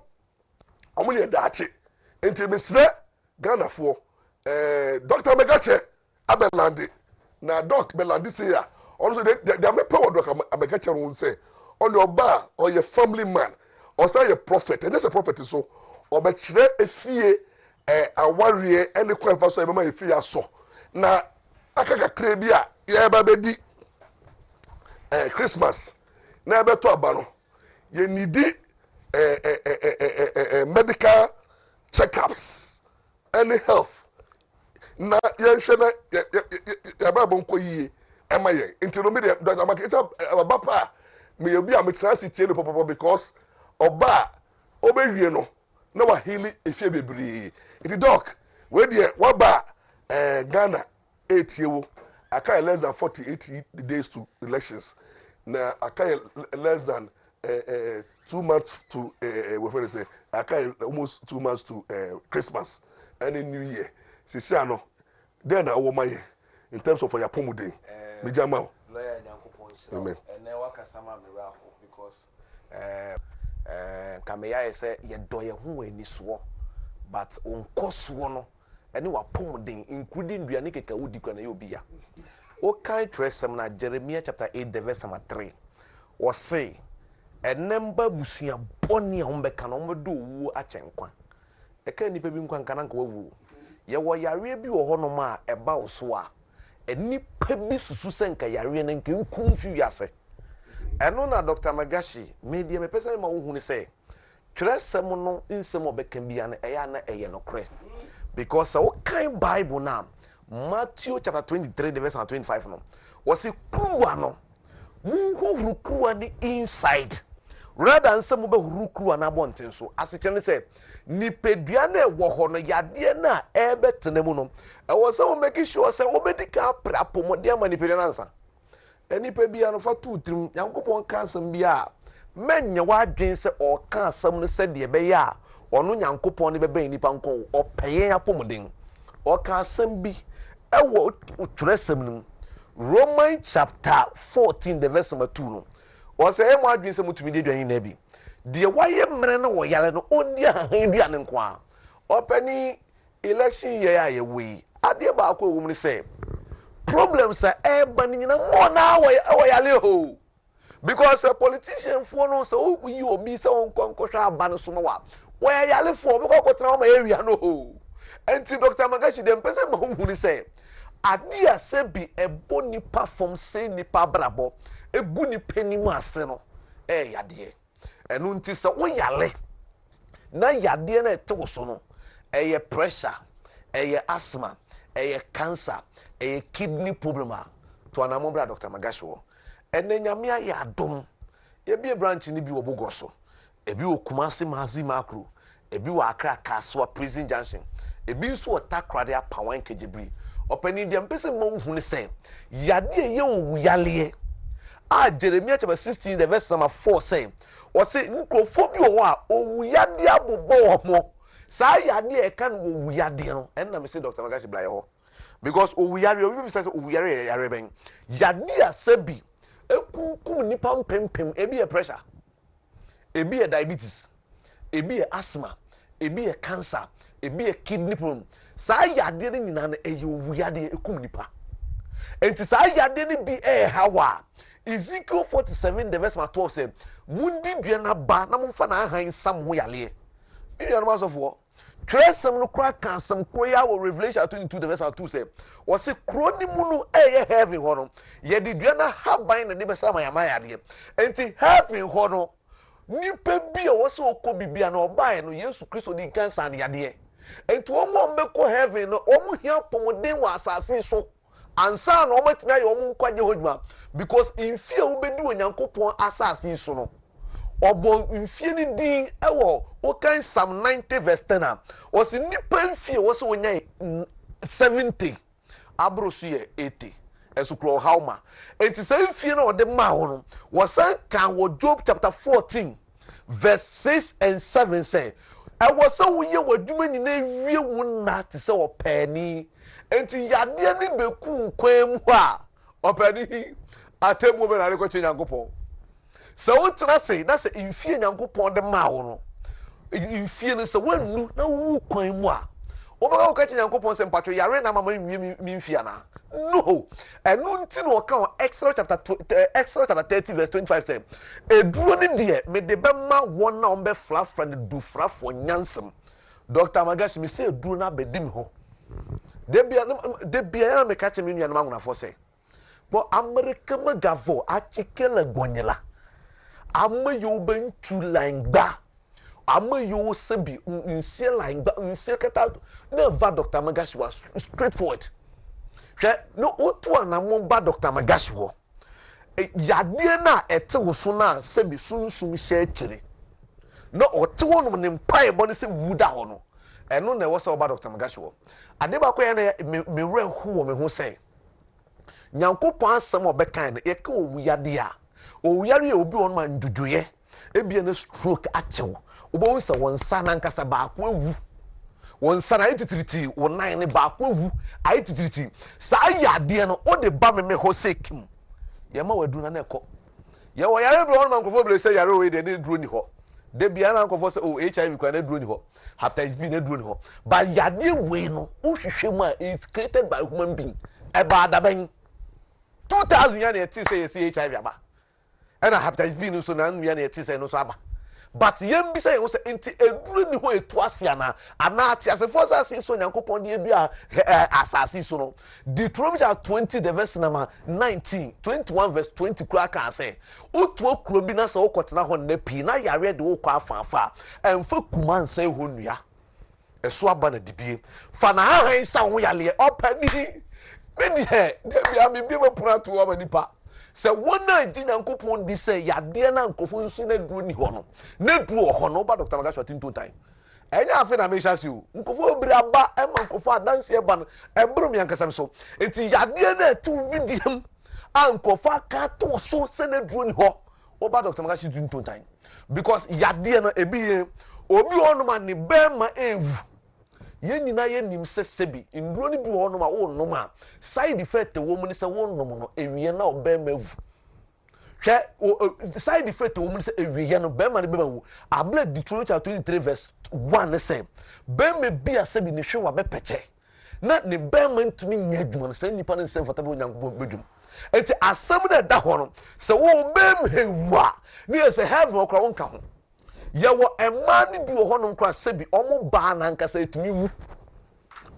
omu ne daache enti mesre Ghana fo Dr. Megache Abelandi na doc Belandi say ya also they me power doc Megache won say on your bar or your family man or say your prophet and that's a prophet so or be kire efie aware ene kwa so e be ma efie aso na akaka kre bia ye ba be di Christmas na be to aba no ye nidi medical checkups and health na ye hwe na ya Abrabo nko yie ema ye intino me de Dr. Makita abapa me ye bia me transit no popo because oba obewie no na wa healing efie bebre it doc we de wa ba Ghana 8 yewo akai less than 48 days to elections na akai less than 2 months to what say akai almost 2 months to Christmas any new year sisi ano then na wo maye in terms of your pomuden me jama lawyer Nyankopon so amen and then wakasama Mmra because kameya say ye do ye ho ani so but onkoso no ene wa pomuden including duane keka wodi kwa na ye obi ya o kan tresem na Jeremiah chapter 8 the verse number 3 o say enemba busua boni a hombeka na omdo wu achenkwa e ka nipa bi nkwa nkana nka wawu ye wo yare bi wo honom a eba wo so a enipa bi susu senka yare na nke nkum fi wiase eno na Dr. Magashi media me pesa ma wo hu ni say tresem no nsem obeka bia na eya na eye no kre because o kan Bible na Matthew chapter 23 the verse 25 no was it kruwa no mu kruwa ni inside rather than some be kruwa na bonten so as it say nipedua na ewo ho no yade na ebetene mu no e was say make sure say obedika prapomode ama nipedua na nsa enipa bia no fa tu trim Nyankopon kan asem bia menye wadwen se o kan asem no se de be ya ono Nyankopon ne be ban nipa nko opeye apomodin o kan asem bi ewo utresem nim Roman chapter 14 the verse number 2 no o say e mo adwen se mutumi de dwan na bi de waye mre na wo yale no oni ahan bia ne nko a opani election year ya ye we ade ba akọ ewu ni say problems are eba ni na mo na wo yale ho because a politician for no so you obi se won konkosha aba no so no wa wo yale for be ko tena ma area no ho enti Dr. Magashi dem pese ma hu ni say ade a se bi ebo nipa from say nipa brabo egu ni penimu ase no yade enu nti se wo yale na yade na ete so no pressure asthma cancer kidney problem to anamobra Dr. Magashi wo ene nyame ya adom ye bi branch ni bi wo bogoso ebi wo Kumasi Mazi Makro ebi wo Accra Kaswa Prison Junction ebi nso otakrade apawan kejebri opani dem pese mo hu ne say yade ye wo yale a Jeremiah chapter 16 the verse number 4 say o say nkrofo bi wo a owu yade abobo omo sa yade e kan wo yade no enna me say Dr. Magashi blaye ho because owu yare obi say owu yare ben yade asabi ekunkum nipa mpempem ebi e pressure ebi e diabetes ebi e asthma ebi e cancer ebi e kidney problem sa yade ni nyina na owu yade ekum nipa enti sa yade ni bi hawa Ezekiel 47 the verse 12 say mundi dua na ba na momfa na han sam ho yale e no maso for tresem no kra kan sam koya wo Revelation 22 the verse 2 say was se kroni mu no heaven ho no ye di dua na haban na ne be sam yama yade enti heaven ho no nipa bi a wo se okobibia na obae no Yesu Kristo di kansa na yade enti wo mo mbeko heaven no o mu hia pomoden wa asase so ansa na omatimi ayo mu nkwaje hodwuma because infie obedu Onyankopon asase so no obo infie ni din ewo o kan Psalm 90 verse 10 o si nipa infie wo se wonya 70 abrosu ye 80 esukro hauma enti say infie na ode ma ho no wo san kan wo Job chapter 14 verse 6 and 7 say e wo se wo ye wadwuma nyina wie wo na te se wo pani enti yade ni beku nkwan mu a opani atemu be na re ko che Nyankopon so wo tra sei na se infie Nyankopon de ma wo no infie no se wannu na wu kwan mu a wo ba ko che Nyankopon se mpatwo yare na mama mi mfia na no enu nti no ka Exodus chapter 30 verse 25 say eduro ni de me de be ma won na on be flafra ne du frafo nyansem Dr. Magashi me say eduro na be dim ho de bia na me ka che me nua na maguna fo say bo America magavo achikele gwonyela amma yo bentu langba amma yo sebi nsie langba nsie kata na va Dr. Magashi was straightforward no otu anamo ba Dr. Magashi wo yade na ete wo so na sebi sunsum hye kire no ote wo no ne mpai bo ne se wuda ho no eno na wo se oba Dr. Magashi wo ade ba ko ya na me re ho me ho se Nyankopon asem obekan na ye ka owu yade a owu yare e obi won ma nduduye ebie na stroke achew obo nsa won sa na nkasa ba ko ewu won sana ititriti won nan ne ba ko wu ititriti sa ya de no o de ba me ho sekim ye ma wadu na ekọ ye wo yare bi won man kofo ble say yare we de ne duro ni ho de bia na kofo say oh HIV kwa na duro ni ho hepatitis B na duro ni ho ba yade we no o hwehwe mu a it's created by human being e ba da ban 2000 ya na eti say HIV aba and hepatitis B no so na ya na eti say no so aba. But yem bi say wo say enti eduru ni ho etu asia na anati asefo say so nyankopon de edua asasi so no Deuteronomy 20 the verse number 19 21 verse 20 kura kan say otu okuro bi na say okotena ho na pi na yare de wo kwa afafa emfa kuman say ho nua eso aba na dibie fa na han sa ho yale opani me de bia me bi mapuna to wa nipa se wona di nyankopon di se yade na nkofo nso na duro ni ho no na duro ho no ba Dr. Magasho tinto time enya afi na me hyase o nkofo obiri aba e ma nkofo adanse e ba no e bro me ankasa so enti yade na tu widiam ankofo aka to so se na duro ni ho o ba Dr. Magasho tinto time because yade na ebi obi ono ma ni be ma ewu yen nyina yen nim se sebi nduro ni bi wo no ma wo no ma side effect wo mu ni se wo no no ewie na oba mawu hwe side effect wo mu ni se ewie no be ma ni be mawu abla Deuteronomy 23 verse 1 say be me bia sebi ni hwe wa be peche na ni be ma ntumi nya adwuma no se nipa ne se fata be onyanko bedwum enti asem na da ho no se wo be mewu a ni se heaven okra wonka ho ye wo emani bi wo honom kra sebi omo ba na nkasa etumi wu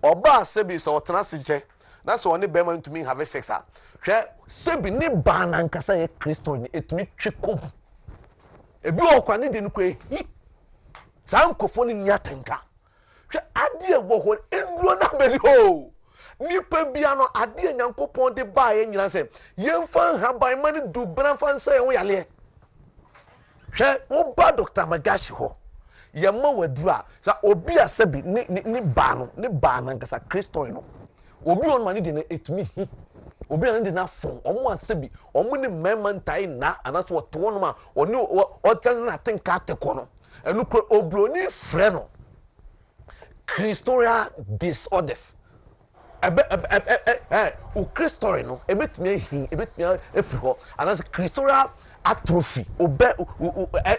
oba sebi so otena seje na so one be man ntumi have sex a hwe sebi ni ba na nkasa ye Kristo ni etumi twikom ebi wo kwa ni de no kwa hi sankofo ni nyatenka hwe ade wo ho enduro na beli ho nipa bia no ade nyankopon de ba ye nyina se yemfa haban mani du bran fan se ho yale hwe oba Dr. Magasho ho yemma wadura sa obi asabi ni ba no ni ba na nkasa Kristo no obi on mani de na etumi hi obi an de na fon omo asabi omo ni mema ntai na anaso woto no ma oni o tell na tinka teko no enu kro obroni frɛ no Christorial disorders o Christori no ebetumi hi ebetumi efri ho anaso Christorial atrophy obe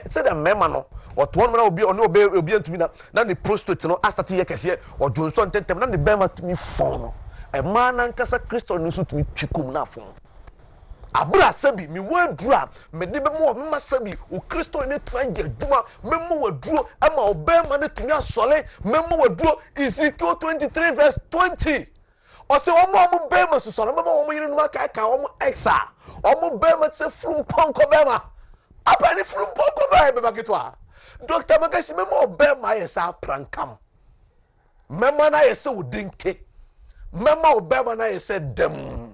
say the mema no oto no na obi antumi na ne prostate no astati ye kese odwonso ntentem na ne bema tumi fon no e ma na nkasa Kristo no so tumi twikom na fon abura sabi mi wadura me de be mo mema sabi o Kristo ne twanje adwuma memo waduro ama obema ne tumi asole memo waduro Ezekiel 23 verse 20 o se omo bema so so memo omo yire no aka omo exa omo bema se frum ponko bema apani frum ponko bema ketwa Dr. Magasho memo bema yesa prankam mema na yesa udinke mema bema na yesa dem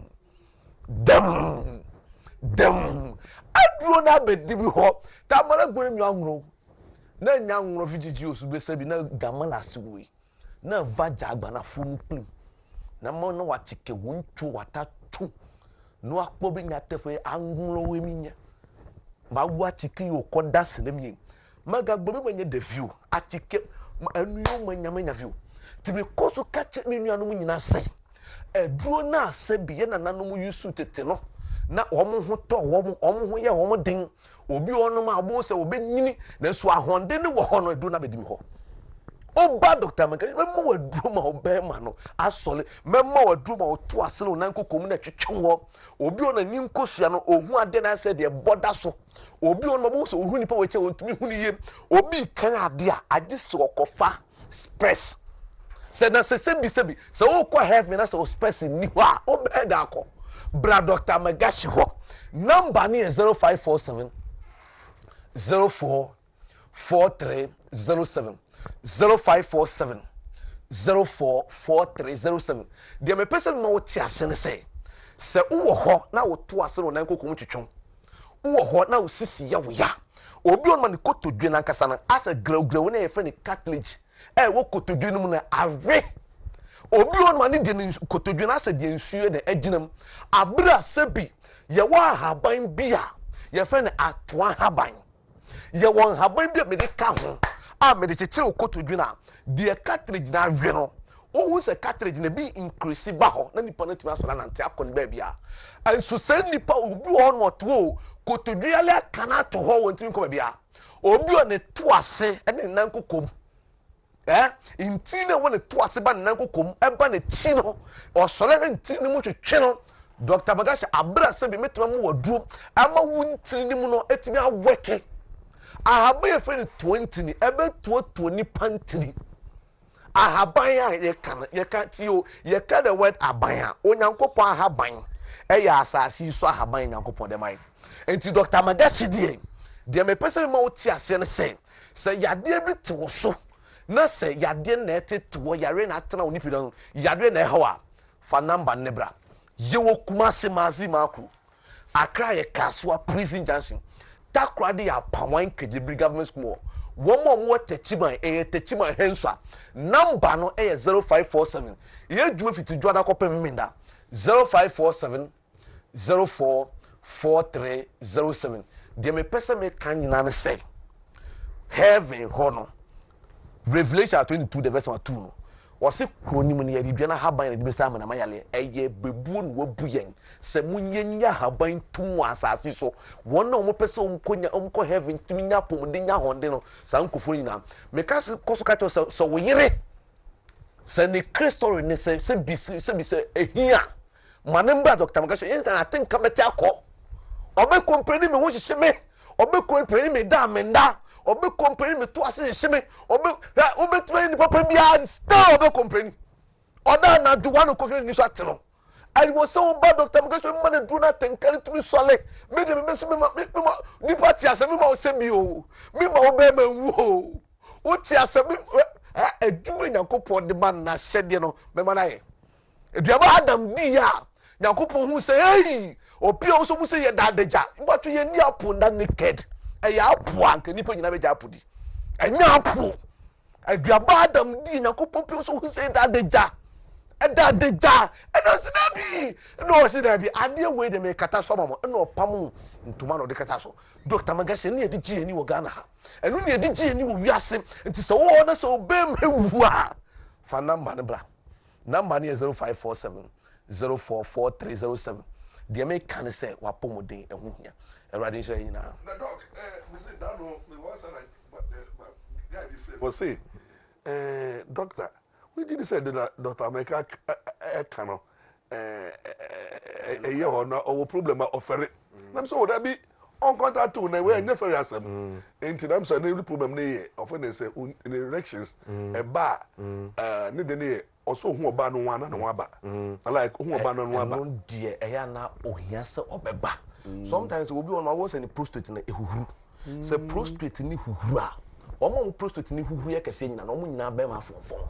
aduro na bedibi ho tamara gbori mi anwuro na nya anwuro fijiji osube sabi na gamala siwe na vaja agba na fum plim na mo no wachike wontu watatu no akpo bi nya tefe anwuro we minya ba wachike yokoda senemye maga gbobi manya de view atike anu yo manya view tibi koso kache ni nuanu mu nyina sai eduro na sabi ye na nanom yusu tete no na omo ho to omo ho ye omo den obi ono ma abo se obenyini na so ahonde ne wo ho no eduro na bedimi ho oba Dr. Magasho memmo waduro ma obema no asole memmo waduro ma oto ase no nan kokom na twetwe ho obi ona ni nkosua no ohu ade na se de boda so obi ona mabo so ohu nipa weche wontumi hu ni ye obi kan ade a ade se okofa stress se na se sebi se o kwa heaven na se o stress ni ho a obeda akọ bra Dr. Magasho ho number ni 0547 044307 0547 044307 de me person no ti asene se uwo ho na wo to ase no nan kokom twetwon uwo ho na wo sisi ya wo ya obi on man kotodwe na nkasa na asa grau na ye friend cartilage wo kotodwe no mu na awe obi on man de kotodwe na asa de nsuo na aginam abra sabi ye wa haban bia ye friend atwa haban ye won haban bia me de ka ho a me de chechire kotodwe na de cartridge na hwe no o se cartridge na bi increase ba ho na nipa na tumi aso na nante akon ba bia anso se nipa obi ho no to kotodwe ale kana to ho wontimi ko ba bia obi o ne to ase ene nan kokom intine wona to ase ba nan kokom eba ne ti no o sole ne intine mu twetwe no Dr. Magashi abra se bi metwa mu waduro ama wuntiri ni mu no etimi aweke ahaba ye fe 20 ni ebe tuo ni pantiri ahaban a ye ka tio ye ka the word aban a onyankopon ahaban eya asasi so ahaban nyankopon de mai enti Dr. Magashi de me pese ma oti ase ne se yade bi te wo so na se yade na etete wo yare na atena oni pidan yade na ehawa fa number nebra yewo kumase mazi maku akra ye kaswa prison junction takra de ya pawan kejibri government school wo techiman techiman hensa number no 0547 ye djuma fiti dwada kopem minda 0547 044307 de me pese me kan nyina ne say heaven hono Revelation 22 the verse 2 no wose kronim ne yadi biana haban na dibesa amana mayale eye bebuo no wabu yen se munyenya haban tum asase so wona o mo pese o mko heaven tum nya pom de nya honde no san kofo nyina me ka koso ka to so wo yire se ne Kristo ne se bi ehia manemba Dr. Magashi instant I think kamete akọ obe compreni me wo hihye me obe compreni me da menda obe compreni me to ase hihye me obe twa ni papa bia still obe compreni oda na do one ko ni so ateno I was so bad Dr. Magashi me na do na tenkari tumi sole me de me se me ni party ase me ma o se bi o me ma obe ma wu o uti ase me adwuma nyankopon de man na hyede no me ma na ye eduaba Adam di ya nyankopon hu se hey opi o so mu se ye dadeja mbato ye ni apo nda naked ya apo anka nipa nyina beja apo di enya apo eduaba Adam di nyankopon pi o so hu se dadeja dadeja no sinabi ade we de me kata so mamo no pam ntuma no de kata so Dr. Magashi ne de gi ani wo Ghana ha enu ne de gi ani wo wiase nti se wo na so bem hewu a fa number ne bra number ne 0547 044307 de me kan se wa pomoden ehu hia erade nhyira nyina na doc me say that no me was like but guy be free was say doctor we did say that Dr. America cano ye ho o problem offer nam so that be on contact to na we nya ferry asem enti nam so na problem na ye offer na say in elections e ba ne de ne also hu oba no wana no aba like hu oba no aba no die eya na ohia se obeba sometimes we be on my was any prostate na ehuhuru se prostate ni huhuru a omo prostate ni huhuru ye kese nyina no mo nyina ba ma fonfon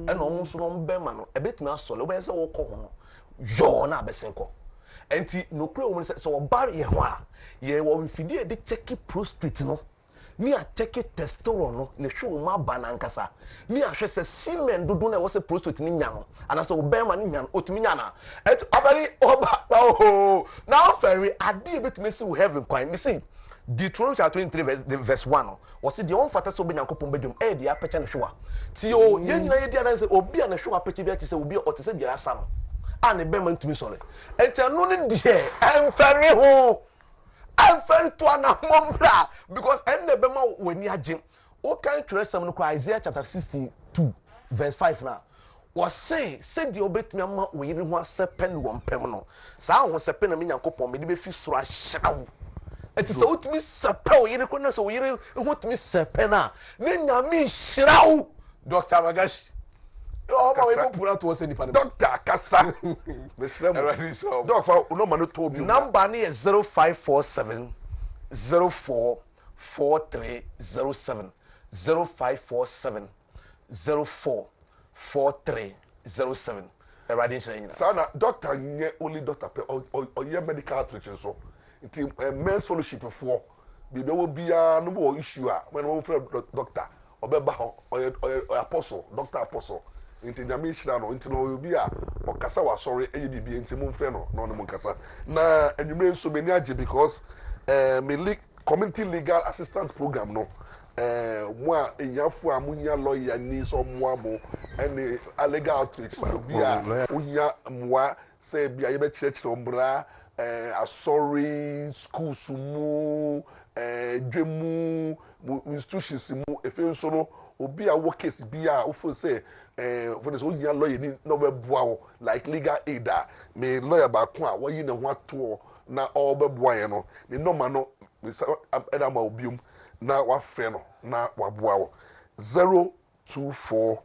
e no mo so no be ma no ebetimi asole wo be se wo ko ho no yo na abesenko enti no kure wo se so oba ye ho a ye wo mfidie de check prostate no ni a check testosterone no ne hwe wo ma ba na nkasa ni a hwe se semen dodo na wo se prostate ni nya no ana se wo be ma ni nya no otumi nya na et abari oba oh now ferry ade betimi se wo heaven kwan me see Deuteronomy 23 verse 1 was the on fata so be nyankopon bedum e dia pecha ne hwewa ti o ye nyina ye dia na se obi a ne hwewa pecha bi ati se obi o te se dia asa no a ne be man tumi sole enti no ne die emfere ho emfere to ana Mmra because en ne be ma wani agim o kan twere sam no kwa Isaiah chapter 62 verse 5 na was say the obetumi ama wo yire ho asepen wo mpem no saa ho sepen na me nyankopon me de be fi soro ahyew it is so to me sepel yire ko na so yire ho to me sepen na ne nyame hyiraw Dr. Magashi o ma we pura to se nipa doctor kasa mesrem doc fa no man to bi number ne 0547 044307 0547 044307 erade nhyira nyina sana doctor nye only doctor pe o ye medical treatment so nti men's fellowship for bibe wo bia no bo issue a when wo frɛ doctor obeba ho apostle doctor apostle nti nyame hyira no nti no obi a okasa wa sorry eye bibie nti mo mfrɛ no no mo nkasa na anwumre so meni age because me community legal assistance program no Moi enyafo amunya lawyer ni so moa mo ene legal outreach bia onya moa say bia ye be church Mmra asori schools mu dwemu institutions mu efe so no obi a wo case bia ofo say for this onya lawyer ni no be boa like legal aid me lawyer ba ko a wo yi ne ho ato na all be boa ye no ni normal no eda ma obium na wafrɛ no na waboa wo 024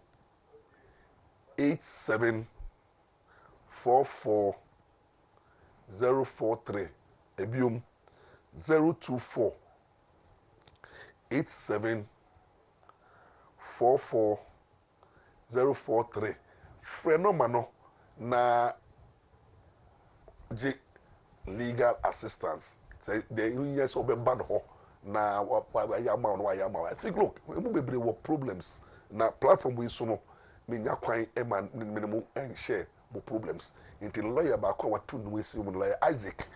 87 44 043 ebiom 024 87 44 043 frɛ no ma no na legal assistance say the years obeba no ho na wayama no wayama. I think look we bebre wo problems na platform we so no me nya kwan e ma minimum and share mo problems until lawyer ba kwa watu no we see mo lawyer Isaac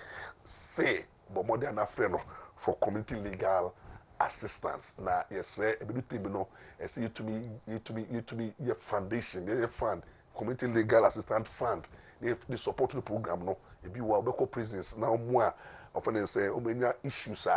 say but more than afre no for community legal assistance na yes ebiduti bi no e say you to me your foundation your fund community legal assistance fund the support the program no e bi wa obeko prisons na omo a often say omenya issues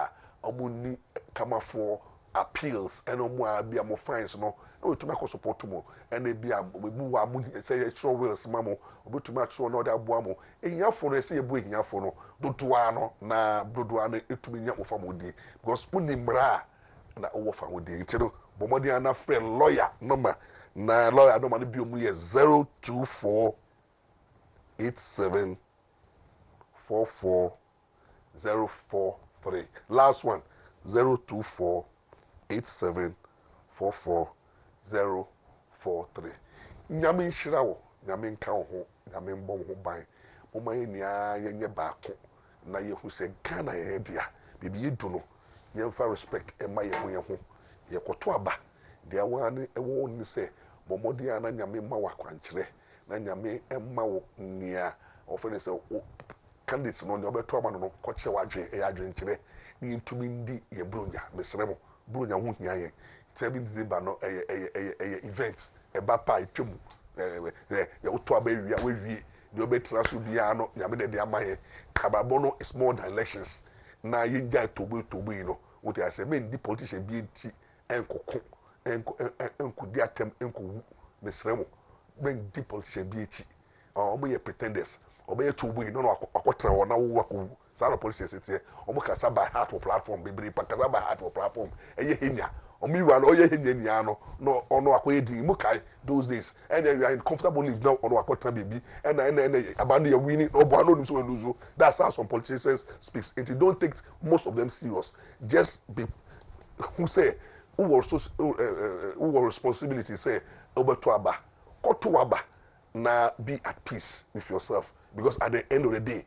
omuni come for appeals and omo bia mo fines no we to make support mo and bia we mu wa mu say extra wills mamo obetuma tro no da boa mo enyafo no say ebu enyafo no dodoa no na dodoa no etumi nya ofa mo di because uni Mmra na owo fa mo di ntino bomodi ana friend lawyer number na lawyer number no bi omu ye 024 87 44 043 last one 024 87 44 043 nyame nhyira wo nyame nka wo ho nyame mbɔ wo ho ban mo man nia yenye baako na yehu se Ghana ye dia bibi yedu no yemfa respect e ma ye ho ye koto aba dia wan e wo ni se bomodi ana nyame ma wa kwankyere na nyame emma wo nia ofene se candidates no ne obeto aba no ko kye wadwe e adwe nkyere ni ntumi ndi ye bronya mesere mo bronya ho hia ye 7 December no event e ba pa etwemu ya uto aba wi a we de obetra so bia no nyame de amaye Abrabo no is more than elections na ye nja tobo yi no what I say men di politician bi enti enkoko enkudi atem enkowu mesere mo men di politician bi eti omo ye pretenders obey tobo yi no akotra wo na wo akowu sa na politicians eti omo kasa by heart for platform bibiri pa kasa by heart for platform eye henya omi wa no ye henya nia no ono akoye di mu kai those days and then you are in comfortable live now ono akotra baby and abandon your winning no bo no nim so lose. That's how some politicians speaks. If you don't take most of them serious, just be who will responsibility say obeto aba koto aba na be at peace with yourself because at the end of the day